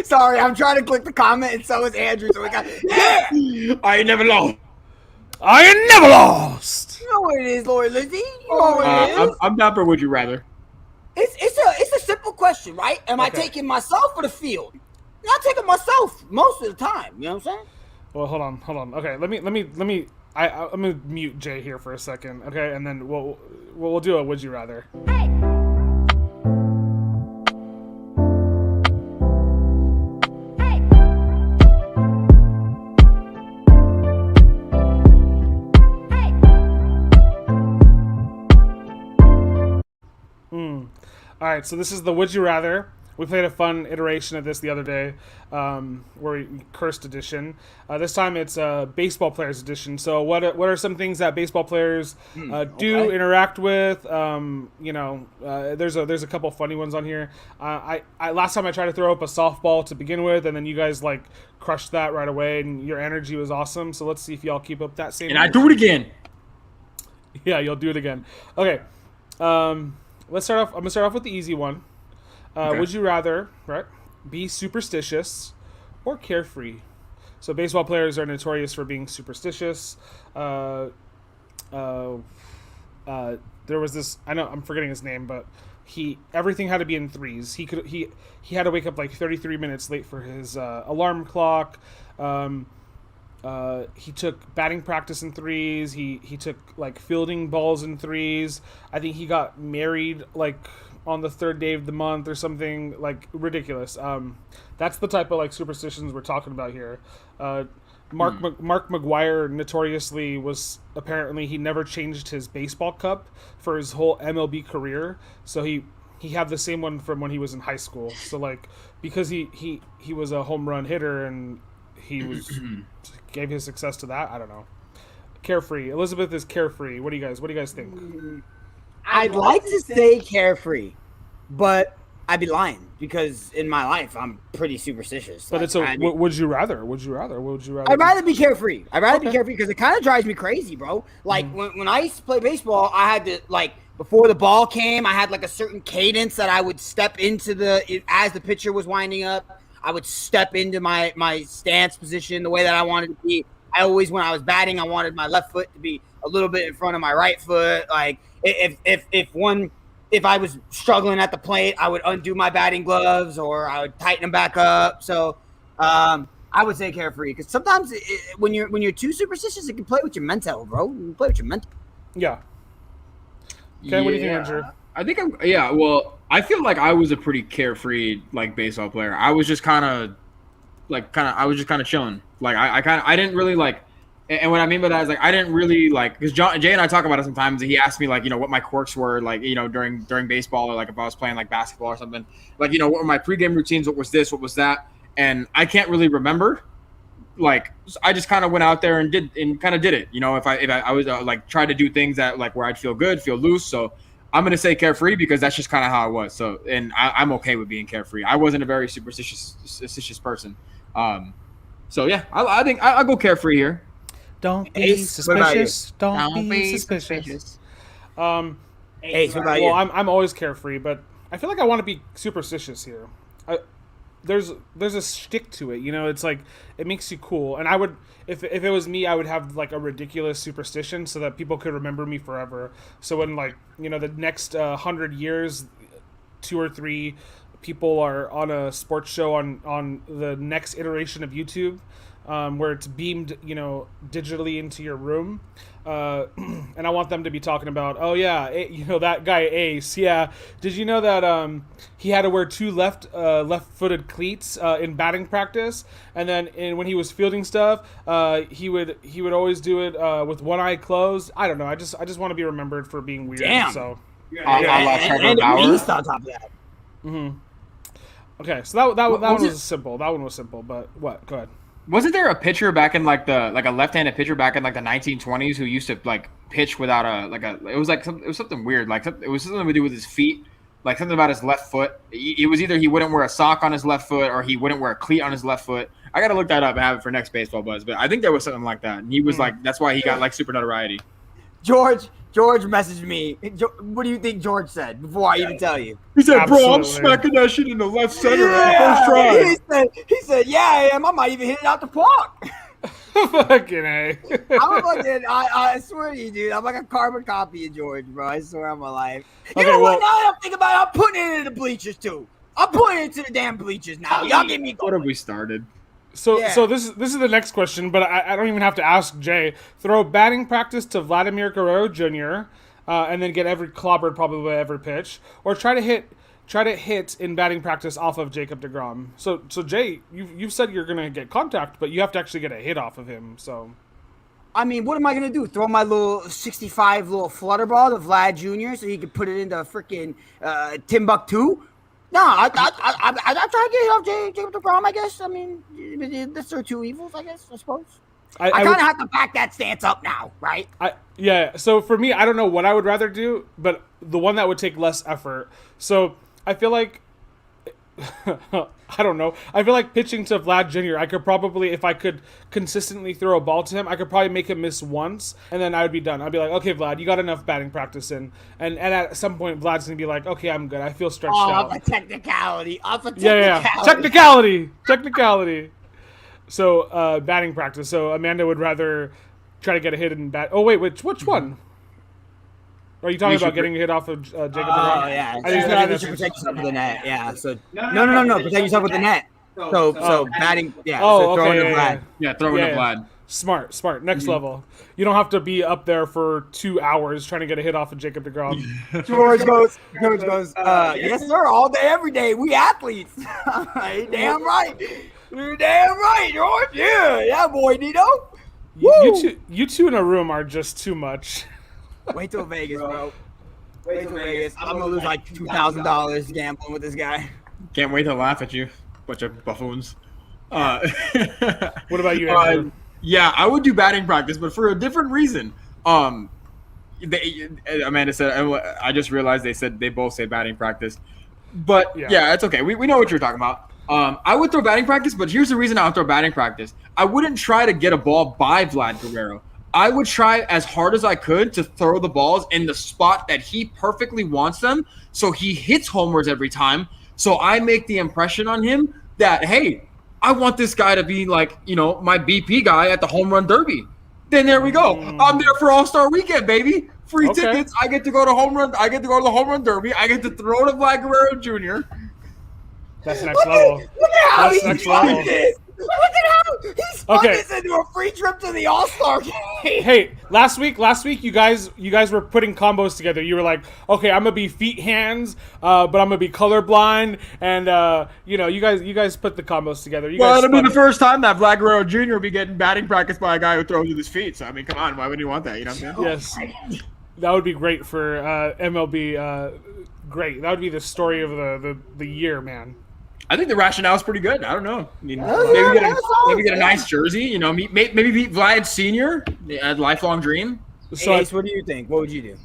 Sorry, I'm trying to click the comment, and so is Andrew. So we got I never lost. I ain't never lost. You know what it is, Lori Lizzie. You know what it is. I'm down for Would You Rather. It's a simple question, right? Am I taking myself or the field? I'm taking myself most of the time. You know what I'm saying? Well, hold on. Okay, let me. I'm gonna mute Jay here for a second. Okay, and then we'll do a Would You Rather. All right, so this is the Would You Rather. We played a fun iteration of this the other day, where we cursed edition. This time it's baseball players edition. So what are some things that baseball players do interact with? There's a couple funny ones on here. I last time I tried to throw up a softball to begin with, and then you guys like crushed that right away, and your energy was awesome. So let's see if y'all keep up that same. And I do it again. Yeah, you'll do it again. Okay. Let's start off. I'm gonna start off with the easy one. Okay. Would you rather, right, be superstitious or carefree? So baseball players are notorious for being superstitious. There was this. I know I'm forgetting his name, but everything had to be in threes. He had to wake up like 33 minutes late for his alarm clock. He took batting practice in threes. He took like fielding balls in threes. I think he got married like on the third day of the month or something like ridiculous. That's the type of like superstitions we're talking about here. Mark McGwire notoriously was apparently he never changed his baseball cup for his whole MLB career. So he had the same one from when he was in high school. So like because he was a home run hitter and he was gave his success to that. I don't know. Carefree. Elizabeth is carefree. What do you guys think? I'd like to say carefree, but I'd be lying because in my life I'm pretty superstitious. But would you rather? Would you rather? I'd rather be carefree. I'd rather be carefree because it kind of drives me crazy, bro. Like when I used to play baseball, I had to like before the ball came, I had like a certain cadence that I would step into as the pitcher was winding up. I would step into my stance position the way that I wanted to be. I always, when I was batting, I wanted my left foot to be a little bit in front of my right foot. Like if I was struggling at the plate, I would undo my batting gloves or I would tighten them back up. So I would say carefree because sometimes when you're too superstitious, it can play with your mental, bro. You can play with your mental. Yeah. Okay, what do you think, Andrew? I think well, I feel like I was a pretty carefree like baseball player. I was just kind of chilling. Like I didn't really like, and what I mean by that is like I didn't really like because Jay and I talk about it sometimes. He asked me like what my quirks were like during baseball or like if I was playing like basketball or something like what were my pregame routines? What was this? What was that? And I can't really remember. Like I just kind of went out there and did it. If I was like try to do things that like where I'd feel good, feel loose. So I'm gonna say carefree because that's just kind of how I was. So and I'm okay with being carefree. I wasn't a very superstitious person. So yeah, I think I'll go carefree here. Don't be suspicious. Don't be suspicious. Ace, what about you? Well, I'm always carefree, but I feel like I want to be superstitious here. There's a shtick to it, it's like it makes you cool. And I would, if it was me, I would have like a ridiculous superstition so that people could remember me forever. So when like the next 100 years, 2 or 3 people are on a sports show on the next iteration of YouTube, where it's beamed digitally into your room, and I want them to be talking about, oh yeah, that guy Ace, yeah, did you know that he had to wear 2 left-footed cleats in batting practice, and then when he was fielding stuff, he would always do it with one eye closed. I don't know, I just want to be remembered for being weird. Damn. So and a beast on top of that. Mm-hmm. Okay, so that one was was simple. That one was simple. But what? Go ahead. Wasn't there a pitcher back in like a left-handed pitcher back in like the 1920s who used to like pitch without it was something weird, like it was something to do with his feet, like something about his left foot. It was either he wouldn't wear a sock on his left foot or he wouldn't wear a cleat on his left foot. I gotta look that up and have it for next Baseball Buzz, but I think there was something like that, and he was like, that's why he got like super notoriety. George messaged me. What do you think George said before I even tell you? He said, Absolutely. "Bro, I'm smacking that shit in the left center on the first try." He said, "Yeah, I am. I might even hit it out the park." Fucking A. I swear to you, dude. I'm like a carbon copy of George, bro. I swear on my life. Okay, You know well- what? Now that I'm thinking about it, I'm putting it into the bleachers too. I'm putting it into the damn bleachers now. Y'all get me What going. have we started? So Yeah. so this is the next question, but I don't even have to ask Jay. Throw batting practice to Vladimir Guerrero Jr. And then get clobbered probably by every pitch, or try to hit in batting practice off of Jacob deGrom. So Jay, you've said you're gonna get contact, but you have to actually get a hit off of him. So I mean, what am I gonna do? Throw my little 65 little flutter ball to Vlad Jr. so he could put it into freaking Timbuktu? No, I try to get it off Jacob deGrom. I guess. I mean, that's their two evils. I guess. I suppose. I kind of have to back that stance up now, right? Yeah. So for me, I don't know what I would rather do, but the one that would take less effort. So I feel like I don't know. I feel like pitching to Vlad Jr. I could probably, if I could consistently throw a ball to him, I could probably make him miss once, and then I would be done. I'd be like, okay, Vlad, you got enough batting practice in, and at some point, Vlad's gonna be like, okay, I'm good. I feel stretched out. Off a technicality. Yeah. Technicality. So batting practice. So Amanda would rather try to get a hit in bat. Oh wait, which one? Are you talking about getting a hit off of Jacob deGrom? Oh yeah. I You should protect yourself with the net. Yeah. So no. Protect yourself with the net. So batting. Yeah. Oh, so throwing okay, to Vlad. Yeah, throwing to Vlad. Smart. Next level. You don't have to be up there for 2 hours trying to get a hit off of Jacob deGrom. George goes, yes, sir, all day, every day. We athletes. Damn right. You're damn right, George. Yeah, boy, Nito. You two in a room are just too much. Wait till Vegas, bro. Wait till Vegas. I'm going to lose like $2,000 gambling with this guy. Can't wait to laugh at you, bunch of buffoons. What about you, Andrew? Yeah, I would do batting practice, but for a different reason. Amanda said, I just realized they both say batting practice. But yeah, it's okay. We know what you're talking about. I would throw batting practice, but here's the reason I would throw batting practice. I wouldn't try to get a ball by Vlad Guerrero. I would try as hard as I could to throw the balls in the spot that he perfectly wants them, so he hits homers every time. So I make the impression on him that, hey, I want this guy to be like, my BP guy at the home run derby. Then there we go. I'm there for All-Star Weekend, baby. Free tickets. I get to go to home run. I get to go to the home run derby. I get to throw to Vlad Guerrero Jr. That's next level. Look at how That's he next spun level. this. Look at how he spun this into a free trip to the All-Star game. Hey, last week you guys were putting combos together. You were like, okay, I'm gonna be feet hands, but I'm gonna be colorblind, and you guys put the combos together. It'll be the first time that Vlad Guerrero Jr. will be getting batting practice by a guy who throws with his feet. So I mean, come on, why would you want that? You know what I'm saying? Yes, that would be great for MLB. Great, that would be the story of the year, man. I think the rationale is pretty good. I don't know. I mean, maybe get a nice jersey. Maybe beat Vlad Senior. A lifelong dream. So, Ace, what do you think? What would you do?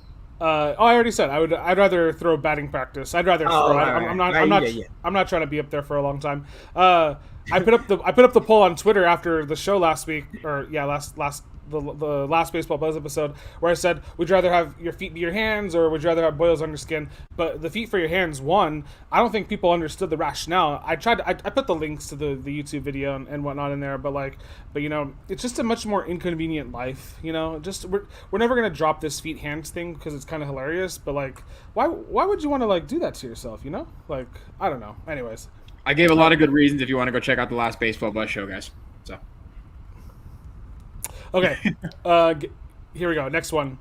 I already said I'd rather throw batting practice. I'd rather throw. I'm not trying to be up there for a long time. I put up the poll on Twitter after the show last week, or the last Baseball Buzz episode, where I said, would you rather have your feet be your hands, or would you rather have boils on your skin? But the feet for your hands won. I don't think people understood the rationale. I put the links to the YouTube video and whatnot in there, but it's just a much more inconvenient life. Just we're never gonna drop this feet hands thing because it's kind of hilarious. But why would you want to do that to yourself? I don't know. Anyways, I gave a lot of good reasons if you want to go check out the last Baseball Buzz show, guys. So. Okay, here we go. Next one.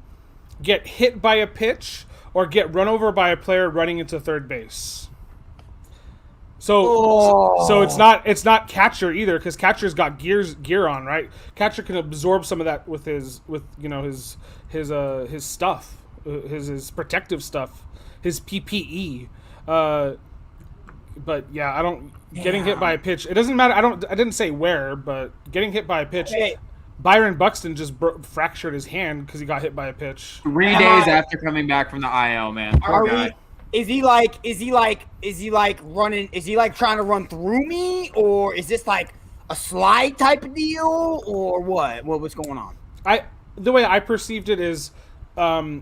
Get hit by a pitch or get run over by a player running into third base. So it's not catcher either, because catcher's got gear on, right? Catcher can absorb some of that with his stuff, his protective stuff, his PPE. but yeah, I don't getting hit by a pitch. It doesn't matter. I didn't say where, but getting hit by a pitch. Okay. Byron Buxton just fractured his hand because he got hit by a pitch. 3 days after coming back from the IL, man. Poor guy. Is he like running? Is he like trying to run through me, or is this like a slide type of deal, or what? What's going on? The way I perceived it is,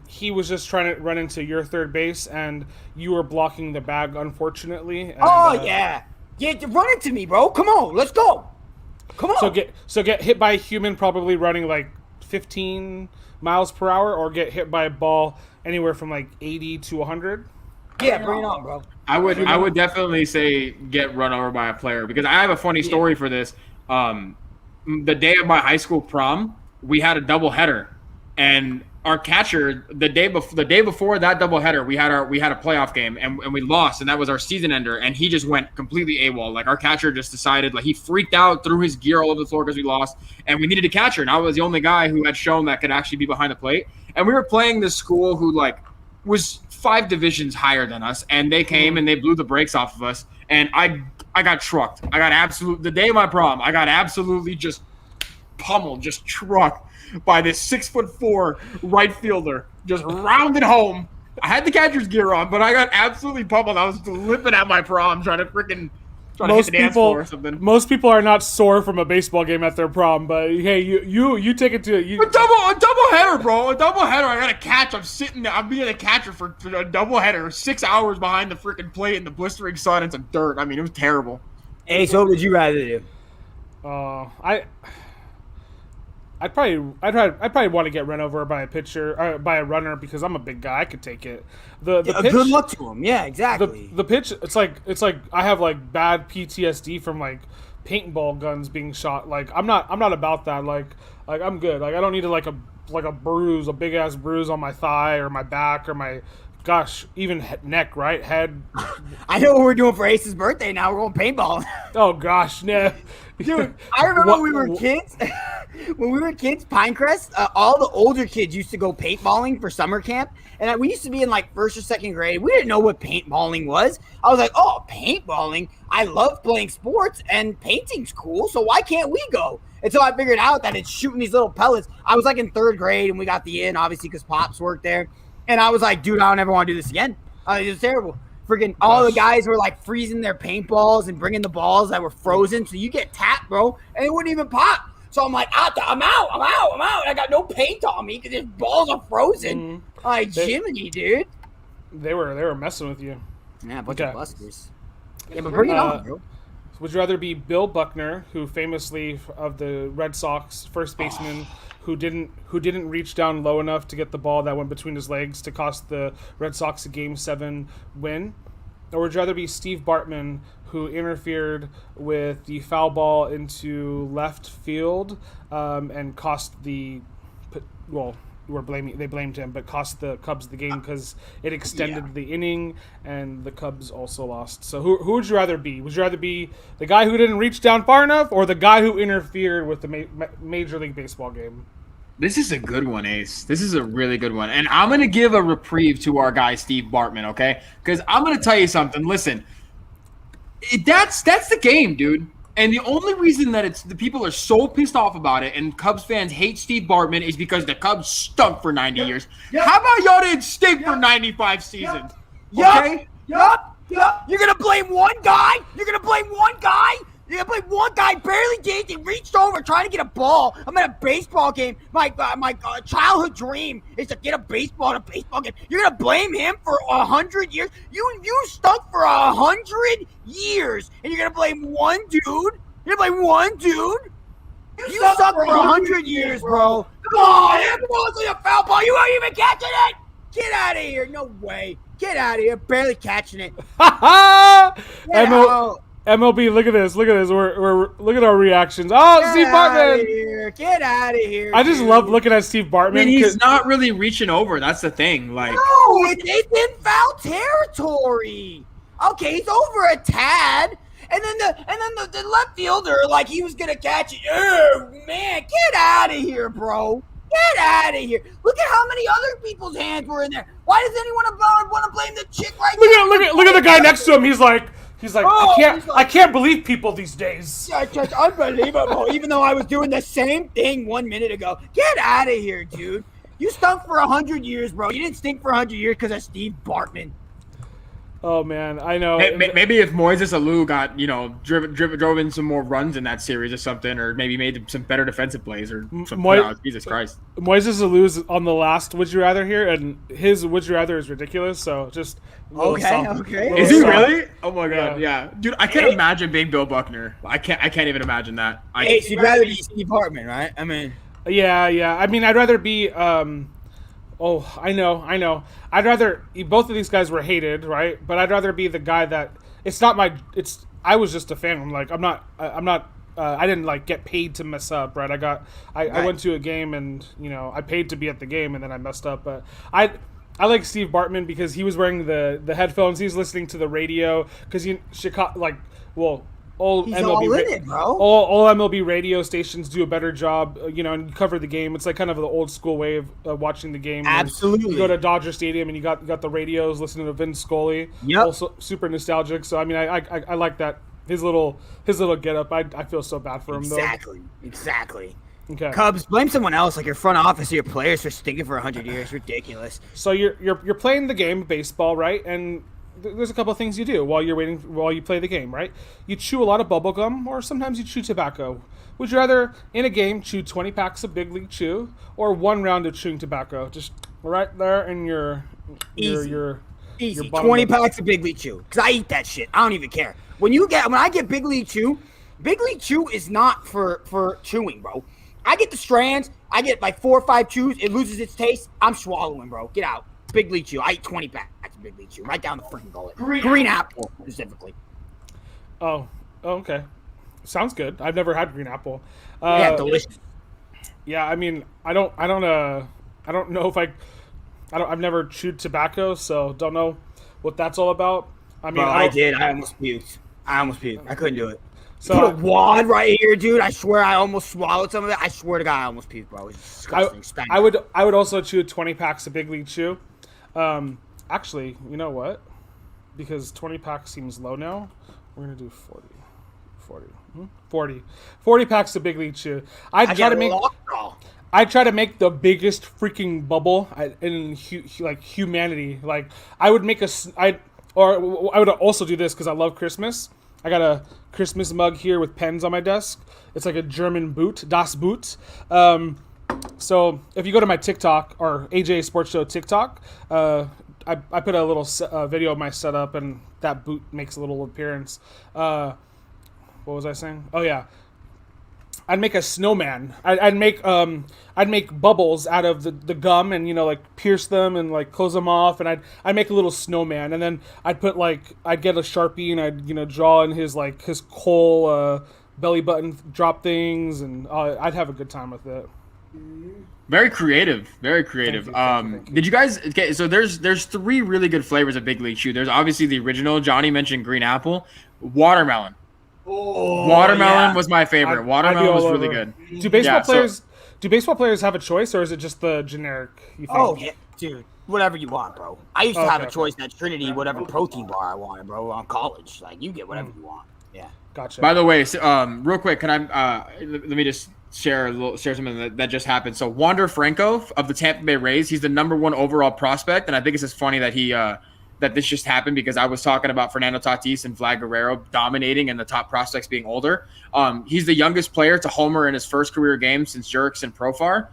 he was just trying to run into your third base, and you were blocking the bag, unfortunately. And, yeah, run into me, bro. Come on, let's go. Come on. So get hit by a human, probably running like 15 miles per hour, or get hit by a ball anywhere from like 80 to 100. Yeah, bring it on, bro. I would definitely say get run over by a player, because I have a funny story for this. The day of my high school prom, we had a doubleheader, and our catcher the day before that doubleheader, we had a playoff game, and we lost, and that was our season ender, and he just went completely AWOL. Like, our catcher just decided, like, he freaked out, threw his gear all over the floor because we lost, and we needed a catcher, and I was the only guy who had shown that could actually be behind the plate, and we were playing this school who like was 5 divisions higher than us, and they came and they blew the brakes off of us, and I got trucked. The day of my prom, I got absolutely just pummeled, just trucked by this 6'4" right fielder, just rounded home. I had the catcher's gear on, but I got absolutely pummeled. I was limping at my prom trying to hit the dance floor or something. Most people are not sore from a baseball game at their prom, but hey, you take it to a double header, bro. A double header. I got to catch. I'm being a catcher for a double header. 6 hours behind the freaking plate in the blistering sun and some dirt. I mean, it was terrible. Hey, so what would you rather do? I'd probably want to get run over by a pitcher, or by a runner, because I'm a big guy. I could take it. The pitch, good luck to him. Yeah, exactly. The pitch, it's like I have like bad PTSD from like paintball guns being shot. Like, I'm not about that. Like I'm good. Like, I don't need a bruise, a big ass bruise on my thigh or my back or my, gosh, even neck, right? Head. I know what we're doing for Ace's birthday now. We're going paintball. Oh, gosh, no. Dude, I remember when we were kids. When we were kids, Pinecrest, all the older kids used to go paintballing for summer camp. And we used to be in like 1st or 2nd grade. We didn't know what paintballing was. I was like, oh, paintballing? I love playing sports, and painting's cool, so why can't we go? Until I figured out that it's shooting these little pellets. I was like in 3rd grade, and we got the in, obviously, because Pops worked there. And I was like, dude, I don't ever want to do this again. It was terrible. Freaking all the guys were like freezing their paintballs and bringing the balls that were frozen. So you get tapped, bro, and it wouldn't even pop. So I'm like, I'm out. I got no paint on me because his balls are frozen. Like, Jiminy, dude. They were messing with you. Yeah, a bunch of busters. Yeah, but bring it on, bro. Would you rather be Bill Buckner, who famously of the Red Sox first baseman, who didn't reach down low enough to get the ball that went between his legs to cost the Red Sox a Game 7 win? Or would you rather be Steve Bartman, who interfered with the foul ball into left field and cost they blamed him, but cost the Cubs the game because it extended the inning, and the Cubs also lost. So who would you rather be? Would you rather be the guy who didn't reach down far enough, or the guy who interfered with the Major League Baseball game? This is a good one, Ace. This is a really good one. And I'm going to give a reprieve to our guy, Steve Bartman, okay? Because I'm going to tell you something. Listen, that's the game, dude. And the only reason that the people are so pissed off about it and Cubs fans hate Steve Bartman is because the Cubs stunk for 90 years. Yep. How about y'all didn't stink for 95 seasons? Okay? Yup. You're going to blame one guy? You're going to blame one guy barely did. He reached over trying to get a ball. I'm at a baseball game. My childhood dream is to get a baseball at a baseball game. You're going to blame him for 100 years? You stunk for 100 years, and you're going to blame one dude? You're going to blame one dude? You suck for 100 years, bro. Come on, that ball's a foul ball. You weren't even catching it. Get out of here. No way. Get out of here. Barely catching it. MLB, look at this. Look at our reactions. Oh, Steve Bartman! Get out of here! I just love looking at Steve Bartman. I mean, he's not really reaching over. That's the thing. Like, no, it's in foul territory. Okay, he's over a tad, and then the left fielder, like, he was gonna catch it. Oh man, get out of here, bro! Get out of here! Look at how many other people's hands were in there. Why does anyone want to blame the chick right there? Look at the guy next to him. He's like, He's like, Oh, I can't believe people these days. That's just unbelievable. Even though I was doing the same thing 1 minute ago. Get out of here, dude. You stunk for 100 years, bro. You didn't stink for 100 years because of Steve Bartman. Oh man, I know. Maybe if Moises Alou got drove in some more runs in that series or something, or maybe made some better defensive plays or something. Jesus Christ, Moises Alou's on the last Would You Rather here, and his Would You Rather is ridiculous. So just okay. Is he really? Oh my god, yeah, dude. I can't imagine being Bill Buckner. I can't even imagine that. You'd rather be Steve Bartman, right? I mean, yeah. I mean, I'd rather be. Oh, I know. I'd rather both of these guys were hated, right? But I'd rather be the guy that it's not my. It's I was just a fan. I'm like I'm not. I didn't like get paid to mess up, right? I went to a game and I paid to be at the game and then I messed up. But I like Steve Bartman because he was wearing the headphones. He's listening to the radio because Chicago all he's MLB all in it, bro. All MLB radio stations do a better job, and you cover the game. It's like kind of the old school way of watching the game. Absolutely. You go to Dodger Stadium and you got the radios listening to Vin Scully. Yep. Also super nostalgic. So I mean, I like that his little get up. I feel so bad for him though. Exactly. Okay. Cubs, blame someone else, like your front office or your players for stinking for 100 years. Ridiculous. So you're playing the game of baseball, right? And there's a couple of things you do while you play the game, right? You chew a lot of bubble gum, or sometimes you chew tobacco. Would you rather, in a game, chew 20 packs of Big League Chew, or 1 round of chewing tobacco? Just right there in your Easy. 20 packs of Big League Chew, because I eat that shit. I don't even care. When I get Big League Chew is not for chewing, bro. I get the strands. I get like 4 or 5 chews. It loses its taste. I'm swallowing, bro. Get out. Big League Chew. I eat 20 packs of Big League Chew. Right down the freaking gullet. Green apple, specifically. Oh, okay. Sounds good. I've never had green apple. Yeah, delicious. Yeah, I mean, I don't know if I've never chewed tobacco, so don't know what that's all about. I mean, Bro, I did. I almost puked. I couldn't do it. So put a wad right here, dude. I swear I almost swallowed some of it. I swear to God, I almost puked, bro. It's disgusting. I would also chew 20 packs of Big League Chew. Actually, you know what? Because 20 packs seems low now, we're gonna do 40 packs of Big League Chew. I'd try to make the biggest freaking bubble in humanity. Like I would also do this because I love Christmas. I got a Christmas mug here with pens on my desk. It's like a German boot, Das Boot. So if you go to my TikTok or AJ Sports Show TikTok, I put a little video of my setup, and that boot makes a little appearance. What was I saying? Oh yeah, I'd make a snowman. I'd make bubbles out of the gum and like pierce them and like close them off, and I'd make a little snowman, and then I'd get a Sharpie and I'd draw in his coal belly button drop things, and I'd have a good time with it. Very creative. Thank you. Did you guys? Okay, so there's 3 really good flavors of Big League Chew. There's obviously the original. Johnny mentioned green apple, watermelon. Oh, Watermelon was my favorite. Watermelon was really good. Do baseball players have a choice, or is it just the generic? You think? Oh yeah, dude. Whatever you want, bro. I used to have a choice at Trinity, whatever protein bar I wanted, bro, on college. Like you get whatever you want. Yeah. Gotcha. By the way, real quick, can I let me just share something that just happened. So Wander Franco of the Tampa Bay Rays, he's the #1 overall prospect, and I think it's just funny that he that this just happened because I was talking about Fernando Tatis and Vlad Guerrero dominating and the top prospects being older. He's the youngest player to homer in his first career game since Jurickson Profar.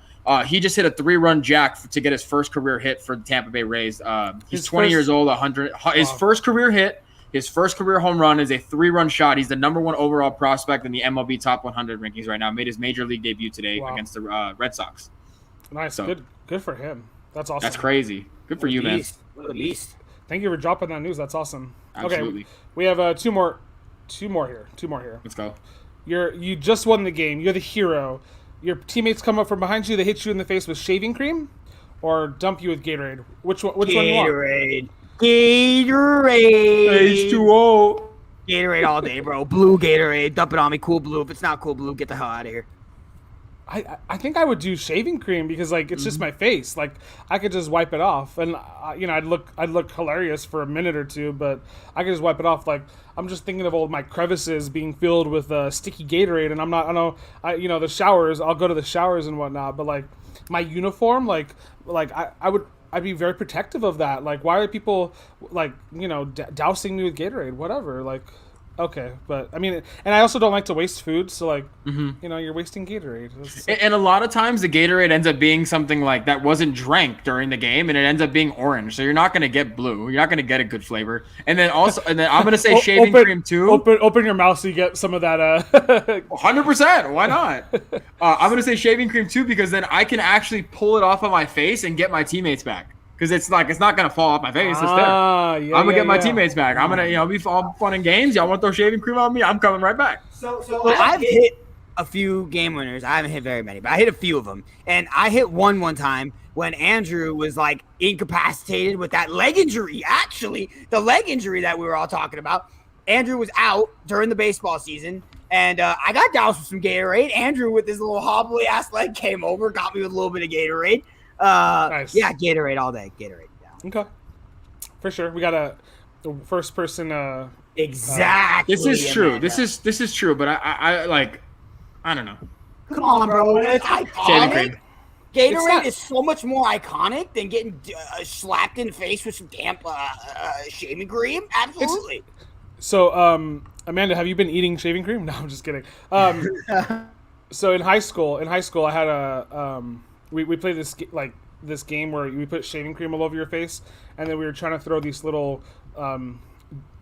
He just hit a 3-run jack to get his first career hit for the Tampa Bay Rays. He's 20 years old, 100. His first career hit, his first career home run is a 3-run shot. He's the #1 overall prospect in the MLB Top 100 rankings right now. Made his major league debut today against the Red Sox. Nice, so, good for him. That's awesome. That's crazy. Good for you, man. What a beast. Thank you for dropping that news. That's awesome. Absolutely. Okay, we have two more here. Let's go. You just won the game. You're the hero. Your teammates come up from behind you. They hit you in the face with shaving cream, or dump you with Gatorade. Which one you want? Gatorade. H2O. Gatorade all day, bro. Blue Gatorade. Dump it on me. Cool blue. If it's not cool blue, get the hell out of here. I think I would do shaving cream because like it's just my face. Like I could just wipe it off, and I'd look hilarious for a minute or two, but I could just wipe it off. Like I'm just thinking of all my crevices being filled with sticky Gatorade, and the showers. I'll go to the showers and whatnot, but like my uniform, I'd be very protective of that. Like why are people like dousing me with Gatorade? Whatever, like. Okay, but I mean, and I also don't like to waste food, so like, you're wasting Gatorade. And a lot of times the Gatorade ends up being something like that wasn't drank during the game, and it ends up being orange. So you're not going to get blue. You're not going to get a good flavor. And then I'm going to say shaving cream too. Open your mouth so you get some of that. 100%. Why not? I'm going to say shaving cream too because then I can actually pull it off of my face and get my teammates back. Because it's not gonna fall off my face. It's there. I'm gonna get my teammates back. I'm gonna be all fun and games. Y'all want to throw shaving cream on me? I'm coming right back. So I've hit a few game winners. I haven't hit very many, but I hit a few of them. And I hit one time when Andrew was like incapacitated with that leg injury. Actually, the leg injury that we were all talking about. Andrew was out during the baseball season, and I got doused with some Gatorade. Andrew, with his little hobbly ass leg, came over, got me with a little bit of Gatorade. Nice. Yeah, Gatorade all day. Gatorade. Yeah. Okay, for sure. We got the first person. Exactly. This is true. Amanda. This is true. But I don't know. Come on, bro. It's iconic. Gatorade is so much more iconic than getting slapped in the face with some damp shaving cream. Absolutely. So, Amanda, have you been eating shaving cream? No, I'm just kidding. So in high school, I had a we played this game where we put shaving cream all over your face, and then we were trying to throw these little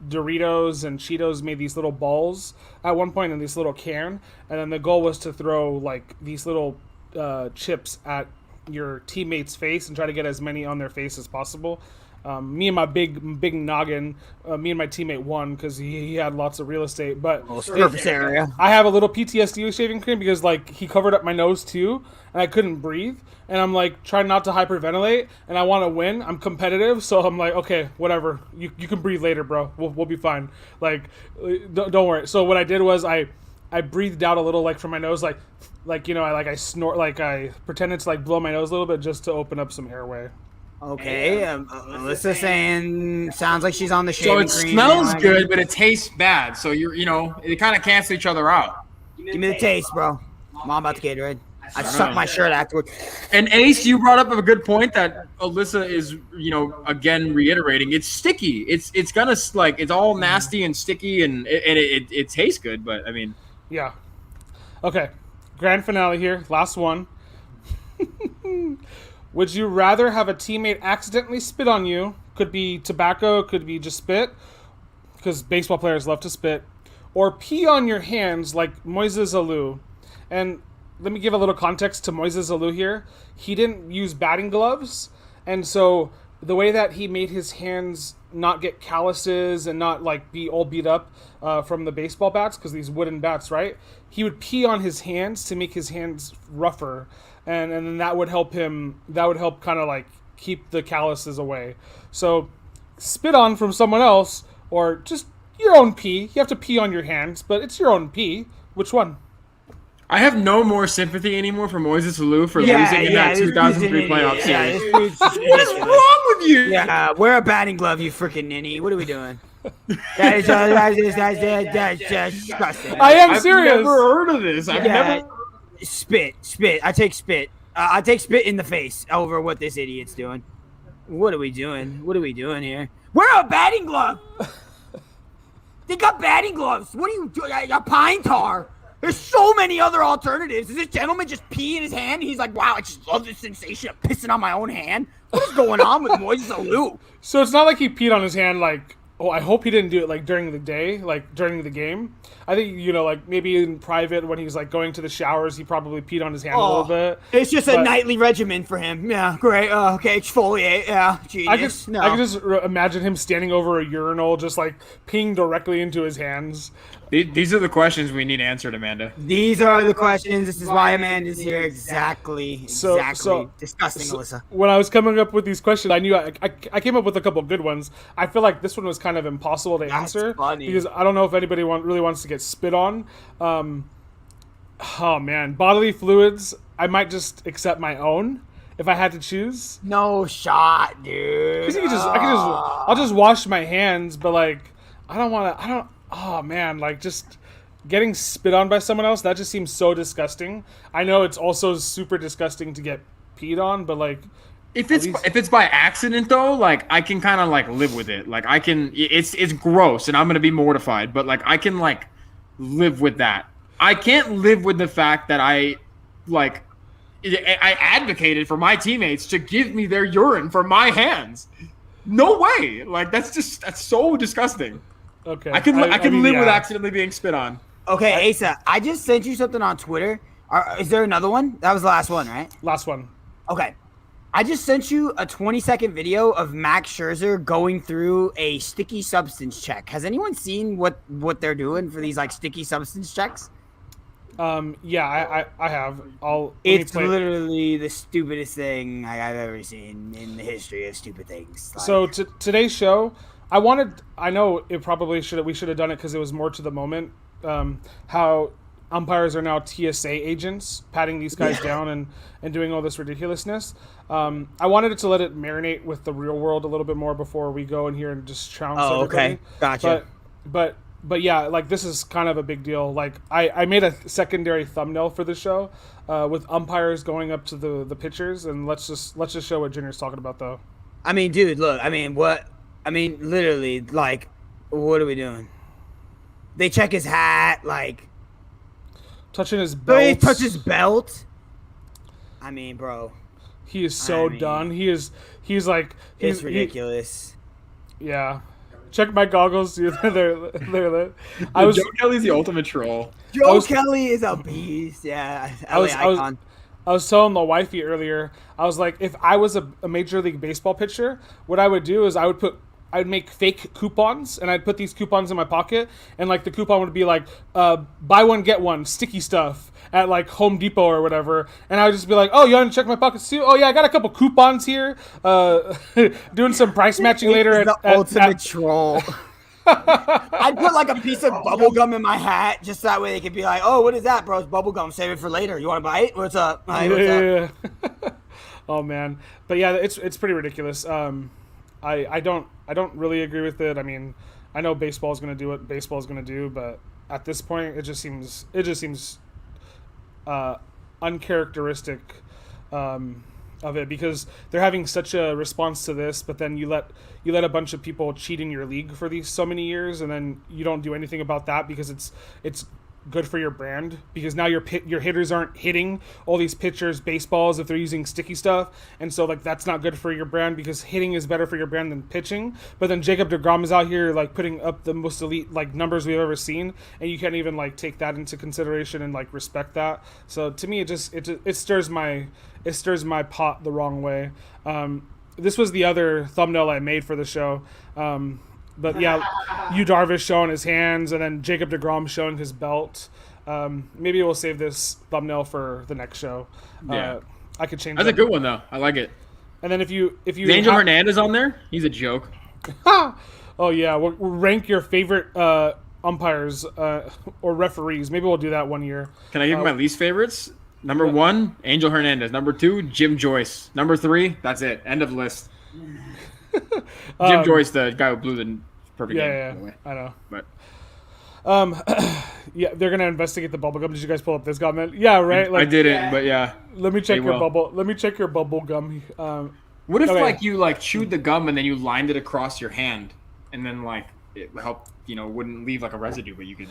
Doritos and Cheetos made these little balls at one point in this little can, and then the goal was to throw like these little chips at your teammate's face and try to get as many on their face as possible. Me and my big noggin, me and my teammate won because he had lots of real estate. But surface area. I have a little PTSD with shaving cream because like he covered up my nose too, and I couldn't breathe. And I'm like trying not to hyperventilate, and I want to win. I'm competitive, so I'm like, okay, whatever. You can breathe later, bro. We'll be fine. Like, don't worry. So what I did was I breathed out a little like from my nose, like I snort, like I pretended to like blow my nose a little bit just to open up some airway. Okay, Alyssa's saying sounds like she's on the shaving cream. So it smells good, but it tastes bad. So they kind of cancel each other out. Give me the taste, bro. Mom about the Gatorade. I sucked my shirt afterwards. And Ace, you brought up a good point that Alyssa is, again reiterating. It's sticky. It's gonna like it's all nasty and sticky, and it tastes good. But I mean, yeah. Okay, grand finale here. Last one. Would you rather have a teammate accidentally spit on you? Could be tobacco, could be just spit, because baseball players love to spit, or pee on your hands like Moises Alou. And let me give a little context to Moises Alou here. He didn't use batting gloves, and so the way that he made his hands not get calluses and not like be all beat up from the baseball bats, because these wooden bats, right? He would pee on his hands to make his hands rougher. And then that would help him. That would help kind of like keep the calluses away. So, spit on from someone else, or just your own pee. You have to pee on your hands, but it's your own pee. Which one? I have no more sympathy anymore for Moises Alou for losing in that 2003 playoff series. What is wrong with you? Yeah, wear a batting glove, you freaking ninny. What are we doing? That's disgusting. I am serious. I've never heard of this. I've never. Spit. I take spit. I take spit in the face over what this idiot's doing. What are we doing? Here? Wear a batting glove. They got batting gloves. What are you doing? A pine tar. There's so many other alternatives. Does this gentleman just pee in his hand? And he's like, wow, I just love the sensation of pissing on my own hand. What is going on with Moises Alou? So it's not like he peed on his hand like, oh, I hope he didn't do it like during the day, like during the game. I think, like maybe in private when he's like going to the showers, he probably peed on his hand a little bit. It's just a nightly regimen for him. Yeah, great. Okay, exfoliate. Yeah, genius. I can just imagine him standing over a urinal, just like peeing directly into his hands. These are the questions we need answered, Amanda. These are the questions. This is why Amanda's here. Exactly. So disgusting, Alyssa. When I was coming up with these questions, I knew I came up with a couple of good ones. I feel like this one was kind of impossible to answer funny. Because I don't know if anybody really wants to get spit on. Oh man, bodily fluids. I might just accept my own if I had to choose. No shot, dude. Because I'll just wash my hands, but like, I don't want to. I don't. Oh man, like just getting spit on by someone else. That just seems so disgusting. I know it's also super disgusting to get peed on, but like, if it's by accident though, like I can kind of like live with it. Like I can. It's gross, and I'm gonna be mortified. But like I can like live with that. I can't live with the fact that I advocated for my teammates to give me their urine for my hands. No way. Like that's so disgusting. Okay. I can live with accidentally being spit on. Okay, Asa, I just sent you something on Twitter. Is there another one? That was the last one, right? Last one. Okay. I just sent you a 20-second video of Max Scherzer going through a sticky substance check. Has anyone seen what they're doing for these like sticky substance checks? Yeah, I have. It's literally the stupidest thing I've ever seen in the history of stupid things. Like, so today's show, I know it probably we should have done it because it was more to the moment. How umpires are now TSA agents, patting these guys down and doing all this ridiculousness. I wanted it to let it marinate with the real world a little bit more before we go in here and just trounce everybody. Okay, gotcha. But yeah, like this is kind of a big deal. Like I made a secondary thumbnail for the show with umpires going up to the pitchers, and let's just show what Junior's talking about though. I mean, dude, look. I mean, literally, like, what are we doing? They check his hat, like touching his belt. They touch his belt. I mean, bro. He is so done. He's It's ridiculous. Yeah. Check my goggles. They're lit. Joe Kelly's the ultimate troll. Joe Kelly is a beast. Yeah. I was telling the wifey earlier, I was like, if I was a Major League Baseball pitcher, what I would do is I'd make fake coupons, and I'd put these coupons in my pocket, and like the coupon would be like, buy one, get one, sticky stuff at like Home Depot or whatever, and I would just be like, oh, you want to check my pockets too? Oh yeah, I got a couple coupons here, doing some price matching later. The ultimate troll. I'd put like a piece of bubble gum in my hat, just that way they could be like, oh, what is that, bro? It's bubble gum. Save it for later. You want to bite? What's up? Hi, what's up? Oh man, but yeah, it's pretty ridiculous. I don't really agree with it. I mean, I know baseball's going to do what baseball's going to do, but at this point, it just seems uncharacteristic of it, because they're having such a response to this, but then you let a bunch of people cheat in your league for these so many years, and then you don't do anything about that because it's good for your brand, because now your hitters aren't hitting all these pitchers baseballs if they're using sticky stuff, and so like that's not good for your brand, because hitting is better for your brand than pitching. But then Jacob deGrom is out here like putting up the most elite like numbers we've ever seen, and you can't even like take that into consideration and like respect that. So to me, it stirs my pot the wrong way. This was the other thumbnail I made for the show. But yeah, Yu Darvish showing his hands, and then Jacob deGrom showing his belt. Maybe we'll save this thumbnail for the next show. Yeah, I could change. That's a good one though. I like it. And then if you is Angel Hernandez on there? He's a joke. Oh yeah, we'll rank your favorite umpires or referees. Maybe we'll do that one year. Can I give you my least favorites? Number 1, Angel Hernandez. Number 2, Jim Joyce. Number 3, that's it. End of list. Jim Joyce, the guy who blew the perfect game. Yeah, I know. But yeah, they're gonna investigate the bubble gum. Did you guys pull up this comment? Yeah, right. I didn't, but yeah. Let me check your bubble. Let me check your bubble gum. What if like you like chewed the gum and then you lined it across your hand, and then like it helped, wouldn't leave like a residue, but you could.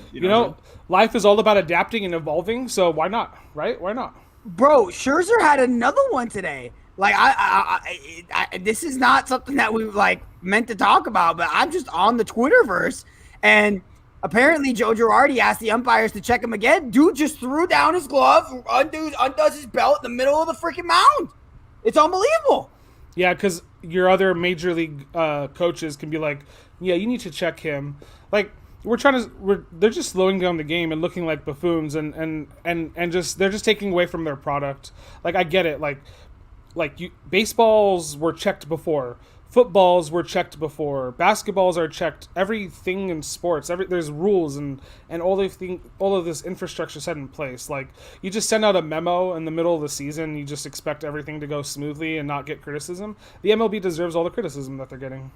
Life is all about adapting and evolving. So why not? Right? Why not? Bro, Scherzer had another one today. Like this is not something that we like meant to talk about, but I'm just on the Twitterverse, and apparently Joe Girardi asked the umpires to check him again. Dude just threw down his glove, undoes his belt in the middle of the freaking mound. It's unbelievable. Yeah, because your other major league coaches can be like, yeah, you need to check him. Like they're just slowing down the game and looking like buffoons, and they're just taking away from their product. Like I get it, baseballs were checked before. footballs were checked before. Basketballs are checked. Everything in sports, there's rules and all of this infrastructure set in place. Like, you just send out a memo in the middle of the season, you just expect everything to go smoothly and not get criticism. The MLB deserves all the criticism that they're getting.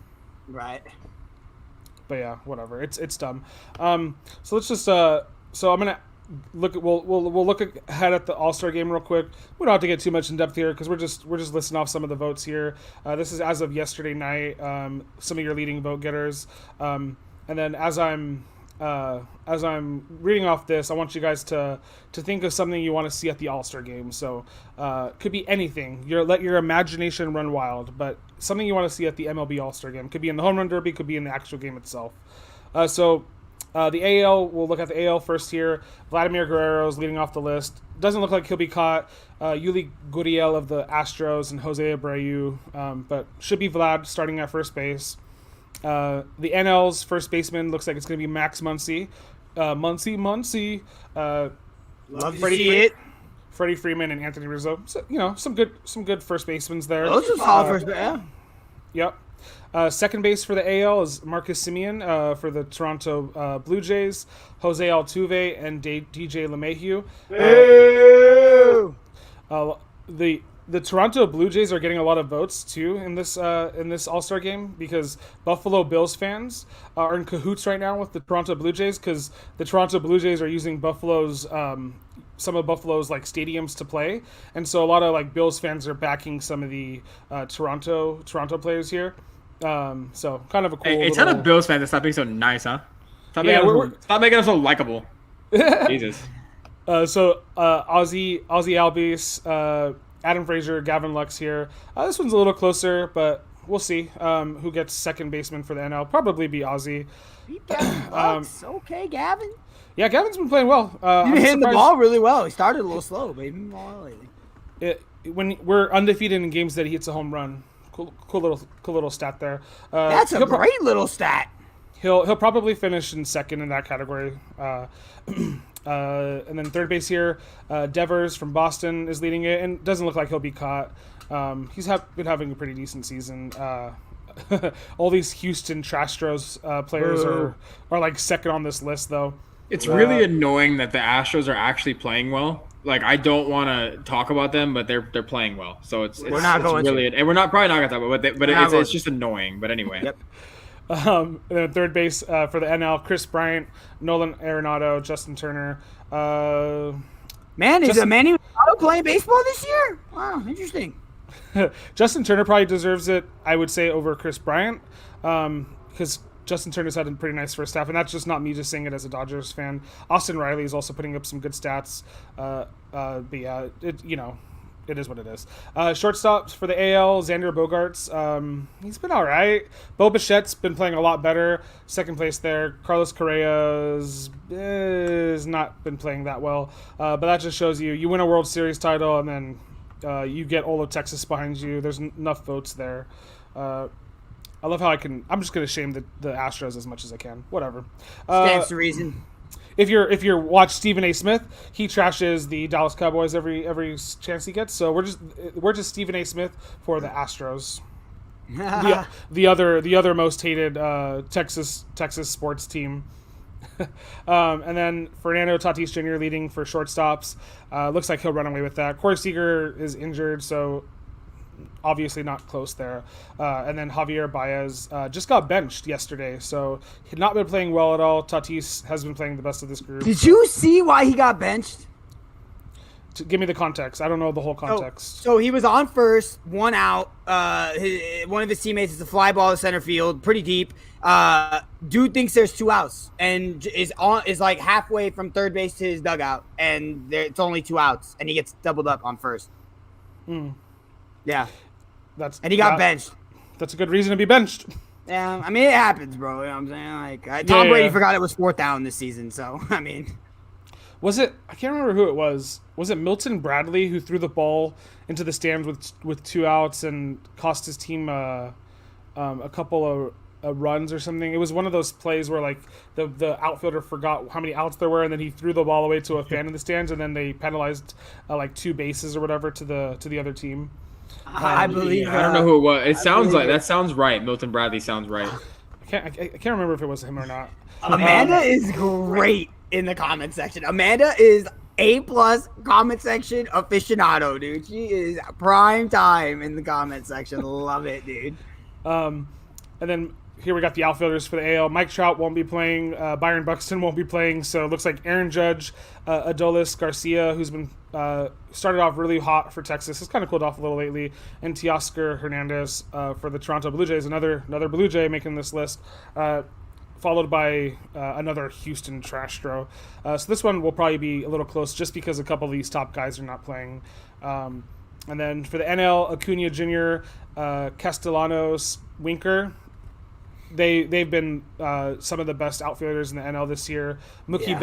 Right. But yeah, whatever. It's dumb. So let's just so I'm gonna look at we'll look ahead at the All-Star game real quick. We don't have to get too much in depth here because we're just listing off some of the votes here. This is as of yesterday night. Some of your leading vote getters, and then as I'm reading off this, I want you guys to think of something you want to see at the All-Star game. So could be anything. Let your imagination run wild, but something you want to see at the MLB All-Star game. Could be in the home run derby, could be in the actual game itself. The AL, we'll look at the AL first here. Vladimir Guerrero's leading off the list. Doesn't look like he'll be caught. Yuli Gurriel of the Astros and Jose Abreu, but should be Vlad starting at first base. The NL's first baseman looks like it's going to be Max Muncy. Muncy. Love to see it. Freddie Freeman and Anthony Rizzo. So, some good first basemans there. Those are solid first base. Yeah. Yep. Second base for the AL is Marcus Semien for the Toronto Blue Jays, Jose Altuve, and DJ LeMahieu. The Toronto Blue Jays are getting a lot of votes too in this All-Star game because Buffalo Bills fans are in cahoots right now with the Toronto Blue Jays because the Toronto Blue Jays are using some of Buffalo's like stadiums to play, and so a lot of like Bills fans are backing some of the Toronto players here. So kind of a cool. Hey, tell the Bills fans to stop being so nice, huh? Stop making them so likable. Jesus. So Ozzy Albies, Adam Frazier, Gavin Lux here. This one's a little closer, but we'll see who gets second baseman for the NL. Probably be Ozzy. Gavin Lux. Okay, Gavin. Yeah, Gavin's been playing well. He's been hitting the ball really well. He started a little slow, but he's been well lately. When we're undefeated in games that he hits a home run. Cool little stat there. That's a great little stat. He'll probably finish in second in that category. And then third base here, Devers from Boston is leading it, and doesn't look like he'll be caught. He's been having a pretty decent season. All these Houston Astros players are like second on this list, though. It's really annoying that the Astros are actually playing well. Like, I don't want to talk about them, but they're playing well. So we're not going really, to. And we're probably not going to talk about it, but it's just annoying. But anyway. Yep. And then third base for the NL, Chris Bryant, Nolan Arenado, Justin Turner. Man, is Manny Machado playing baseball this year? Wow, interesting. Justin Turner probably deserves it, I would say, over Chris Bryant, because Justin Turner's had a pretty nice first half, and that's just not me just saying it as a Dodgers fan. Austin Riley is also putting up some good stats. But yeah, it is what it is. Shortstops for the AL, Xander Bogaerts. He's been all right. Bo Bichette's been playing a lot better. Second place there. Carlos Correa's has not been playing that well. But that just shows you win a World Series title, and then you get all of Texas behind you. There's enough votes there. I love how I'm just going to shame the Astros as much as I can. Whatever. Stands to reason. If you're watch Stephen A. Smith, he trashes the Dallas Cowboys every chance he gets. So we're just Stephen A. Smith for the Astros, the other most hated Texas sports team. And then Fernando Tatis Jr. leading for shortstops. Looks like he'll run away with that. Corey Seager is injured, so obviously not close there. And then Javier Baez just got benched yesterday, so he'd not been playing well at all. Tatis has been playing the best of this group. Did you see why he got benched? Give me the context. I don't know the whole context. So he was on first, one out. One of his teammates is a fly ball to center field, pretty deep. Dude thinks there's 2 outs and is like halfway from third base to his dugout, and it's only 2 outs, and he gets doubled up on first. Yeah, he got benched. That's a good reason to be benched. Yeah, I mean, it happens, bro. You know what I'm saying? Like Tom Brady forgot it was 4th down this season, so I mean, was it? I can't remember who it was. Was it Milton Bradley who threw the ball into the stands with 2 outs and cost his team a couple of runs or something? It was one of those plays where like the outfielder forgot how many outs there were, and then he threw the ball away to a fan in the stands, and then they penalized like 2 bases or whatever to the other team. I believe. I don't know who it was. It sounds like that sounds right. Milton Bradley sounds right. I can't remember if it was him or not. Amanda is great in the comment section. Amanda is A+ comment section aficionado, dude. She is prime time in the comment section. Love it, dude. And then here we got the outfielders for the AL. Mike Trout won't be playing. Byron Buxton won't be playing. So it looks like Aaron Judge, Adolis Garcia, who's been started off really hot for Texas, has kind of cooled off a little lately, and Teoscar Hernandez for the Toronto Blue Jays, another Blue Jay making this list, followed by another Houston trash throw. So this one will probably be a little close just because a couple of these top guys are not playing. And then for the NL, Acuna Jr., Castellanos, Winker. They've been some of the best outfielders in the NL this year. Mookie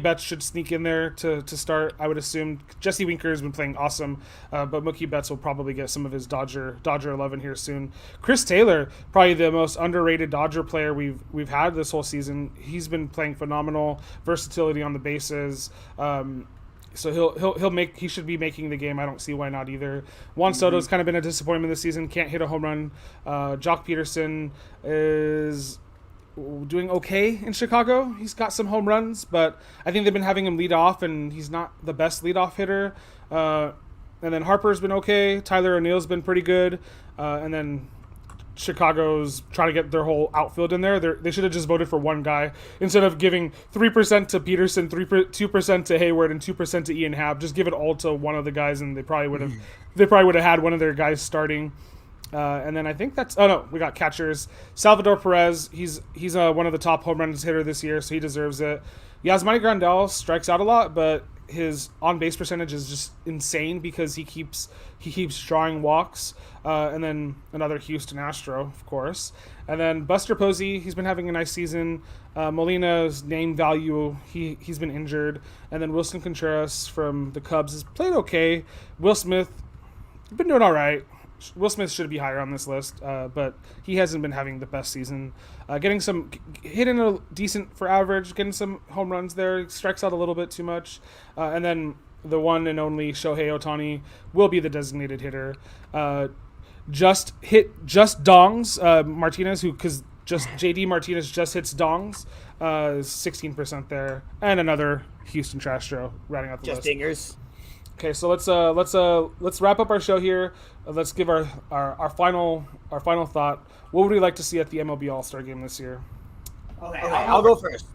Betts should sneak in there to start, I would assume. Jesse Winker has been playing awesome, but Mookie Betts will probably get some of his Dodger 11 here soon. Chris Taylor, probably the most underrated Dodger player we've had this whole season. He's been playing phenomenal, versatility on the bases. So he should be making the game. I don't see why not either. Juan Soto's kind of been a disappointment this season. Can't hit a home run. Jock Peterson is doing okay in Chicago. He's got some home runs, but I think they've been having him lead off, and he's not the best leadoff hitter. And then Harper's been okay. Tyler O'Neill's been pretty good. And then Chicago's trying to get their whole outfield in there. They should have just voted for one guy instead of giving 3% to Peterson, 2% to Hayward, and 2% to Ian Happ. Just give it all to one of the guys, and they probably would have had one of their guys starting. And then I think we got catchers. Salvador Perez, he's one of the top home runs hitter this year, so he deserves it. Yasmani Grandal strikes out a lot, but his on-base percentage is just insane because he keeps drawing walks. And then another Houston Astro, of course. And then Buster Posey, he's been having a nice season. Molina's name value, he's been injured. And then Wilson Contreras from the Cubs has played okay. Will Smith, been doing all right. Will Smith should be higher on this list, but he hasn't been having the best season. Hitting a decent for average, getting some home runs there. Strikes out a little bit too much. And then the one and only Shohei Ohtani will be the designated hitter. Just dongs. Martinez, because JD Martinez just hits dongs, 16% there, and another Houston trash throw rounding out the list. Just dingers. Okay, so let's wrap up our show here. Let's give our final thought. What would we like to see at the MLB All-Star Game this year? Okay, I'll go first.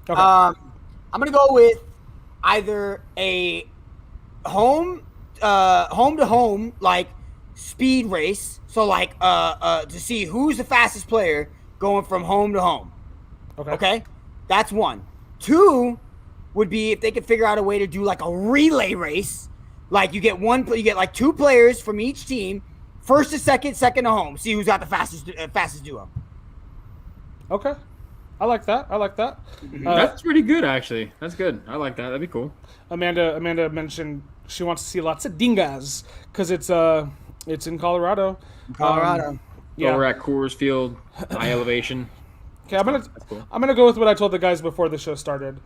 Okay. I'm gonna go with either a home to home like speed race. So like to see who's the fastest player going from home to home. Okay, that's one. Two would be if they could figure out a way to do like a relay race. Like you get like two players from each team, first to second, second to home. See who's got the fastest duo. Okay, I like that. That's pretty good, actually. That's good. I like that. That'd be cool. Amanda mentioned she wants to see lots of dingas because it's in Colorado. Yeah, we're at Coors Field, high elevation. Okay, I'm gonna go with what I told the guys before the show started.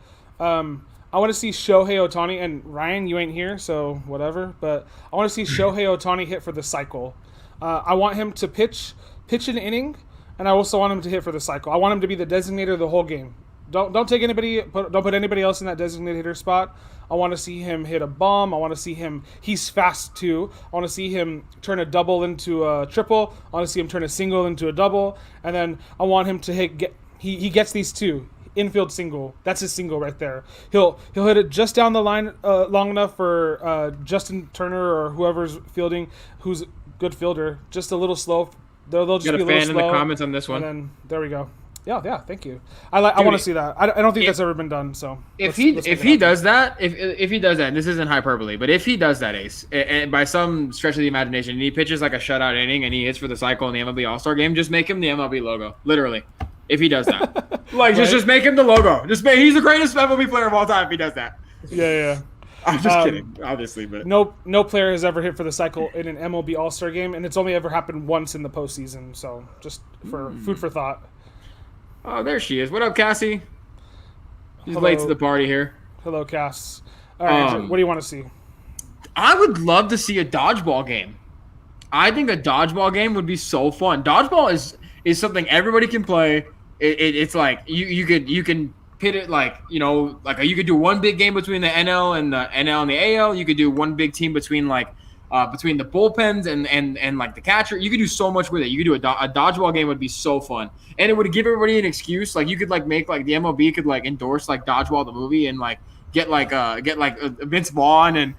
I want to see Shohei Ohtani, and Ryan, you ain't here, so whatever. But I want to see Shohei Ohtani hit for the cycle. I want him to pitch an inning, and I also want him to hit for the cycle. I want him to be the designator the whole game. Don't put anybody else in that designated hitter spot. I want to see him hit a bomb. I want to see him. He's fast too. I want to see him turn a double into a triple. I want to see him turn a single into a double, and then I want him to hit. He gets these two. Infield single. That's his single right there. He'll hit it just down the line long enough for Justin Turner or whoever's fielding, who's a good fielder. Just a little slow. They'll just got be a a little fan in slow, the comments on this one. And then there we go. Yeah. Thank you. I want to see that. I don't think that's ever been done. So if he does that, if he does that, and this isn't hyperbole, but if he does that, Ace, and by some stretch of the imagination, and he pitches like a shutout inning and he hits for the cycle in the MLB All-Star Game, just make him the MLB logo, literally. If he does that, like Right. just make him the logo. He's the greatest MLB player of all time. If he does that, Yeah. I'm just kidding, obviously, but No player has ever hit for the cycle in an MLB All-Star Game, and it's only ever happened once in the postseason. So just for food for thought. Oh, there she is. What up, Cassie? She's Hello. late to the party here. Hello, Cass. All right, Andrew, what do you want to see? I would love to see a dodgeball game. I think a dodgeball game would be so fun. Dodgeball is something everybody can play. It's like you can pit it like you could do one big game between the NL and the AL. You could do one big team between between the bullpens and like the catcher. You could do so much with it. You could do a dodgeball game would be so fun, and it would give everybody an excuse. Like you could like make like the MLB could like endorse like Dodgeball the movie and like get Vince Vaughn and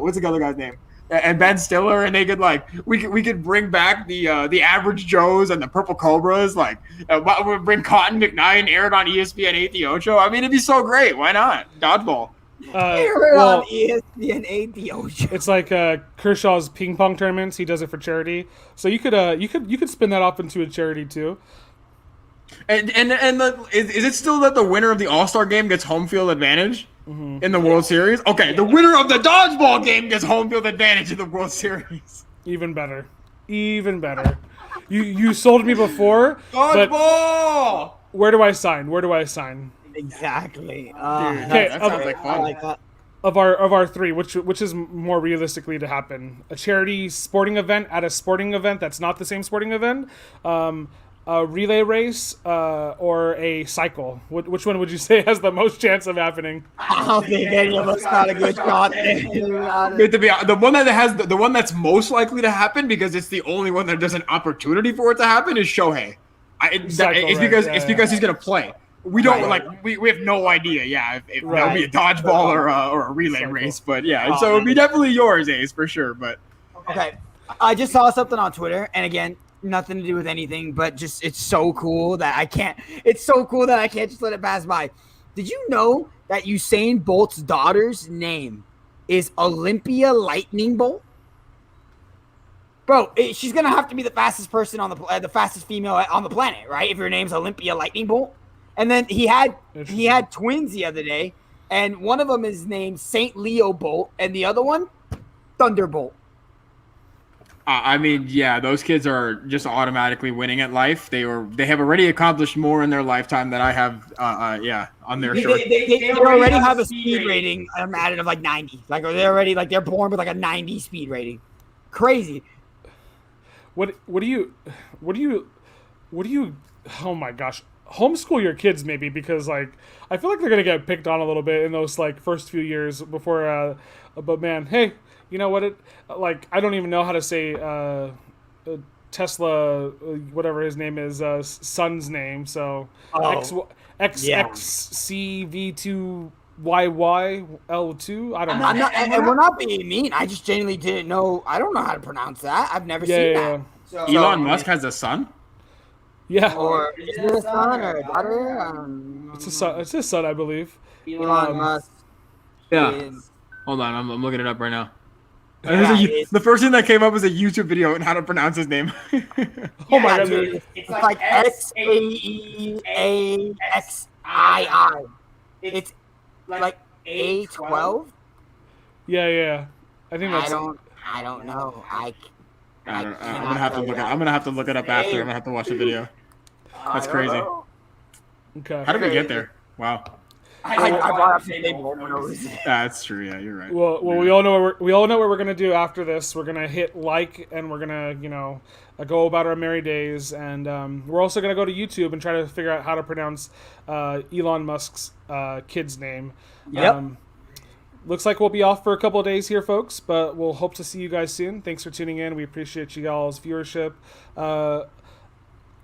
what's the other guy's name? And Ben Stiller, and they could like we could bring back the Average Joes and the Purple Cobras, like we'd bring Cotton McKnight and air it on ESPN 8 the Ocho. I mean, it'd be so great. Why not? Dodgeball. On ESPN 8 the Ocho. It's like Kershaw's ping pong tournaments. He does it for charity, so you could spin that off into a charity too. And is it still that the winner of the All-Star game gets home field advantage in the World Series? Okay, the winner of the dodgeball game gets home field advantage in the World Series. Even better. You sold me before. Dodgeball. Where do I sign? Exactly. Okay, that sounds like fun. I like that. Of our three, which is more realistically to happen? A charity sporting event at a sporting event that's not the same sporting event, a relay race, or a cycle. Which one would you say has the most chance of happening? I don't think any of us got a good shot. The one that has the one that's most likely to happen, because it's the only one that there's an opportunity for it to happen, is Shohei. It's because he's gonna play. We don't we have no idea. Yeah, if that'll be a dodgeball or a relay race, but yeah, so it'd be definitely yours, Ace, for sure. But okay, I just saw something on Twitter, and again, nothing to do with anything, but just it's so cool that I can't. It's so cool that I can't just let it pass by. Did you know that Usain Bolt's daughter's name is Olympia Lightning Bolt? Bro, she's gonna have to be the fastest person on the fastest female on the planet, right? If your name's Olympia Lightning Bolt. And then he had twins the other day, and one of them is named Saint Leo Bolt, and the other one, Thunderbolt. I mean, yeah, those kids are just automatically winning at life. They have already accomplished more in their lifetime than I have. On their short. They already have a speed rating added of like 90. Like they're born with like a 90 speed rating. Crazy. What do you? Oh my gosh. Homeschool your kids maybe, because like I feel like they're gonna get picked on a little bit in those like first few years before but man, hey, you know what, I don't even know how to say Tesla, whatever his name is, son's name, so XCV2YYL2, I don't know. And we're not being mean, I just genuinely didn't know. I don't know how to pronounce that. I've never seen that. So, Elon Musk has a son? Yeah. Or is it a son or a daughter? It's a son. It's his son, I believe. Elon Musk. Yeah. Hold on, I'm looking it up right now. The first thing that came up was a YouTube video on how to pronounce his name. Oh my god, dude. It's like SAEAXII. It's like A12. Yeah. I think that's. I don't know. I'm gonna have to look it up after. I'm gonna have to watch the video. That's crazy. Okay. How did we get there? Wow. I brought up the name for no reason. That's true. Yeah, you're right. Well, we all know what we're gonna do after this. We're gonna hit like, and we're gonna go about our merry days, and we're also gonna go to YouTube and try to figure out how to pronounce Elon Musk's kid's name. Yep. Looks like we'll be off for a couple of days here, folks, but we'll hope to see you guys soon. Thanks for tuning in. We appreciate you all's viewership.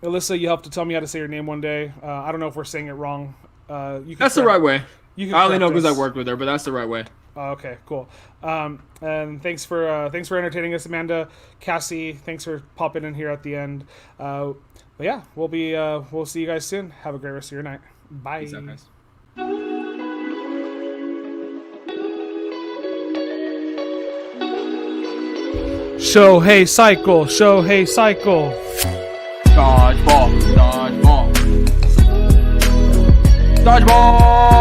Alyssa, you have to tell me how to say your name one day. I don't know if we're saying it wrong. That's the right way. I only know because I worked with her, but that's the right way. Okay, cool. And thanks for entertaining us, Amanda, Cassie. Thanks for popping in here at the end. But yeah, we'll see you guys soon. Have a great rest of your night. Bye. Peace out, guys. Shohei cycle. Dodgeball. Dodgeball.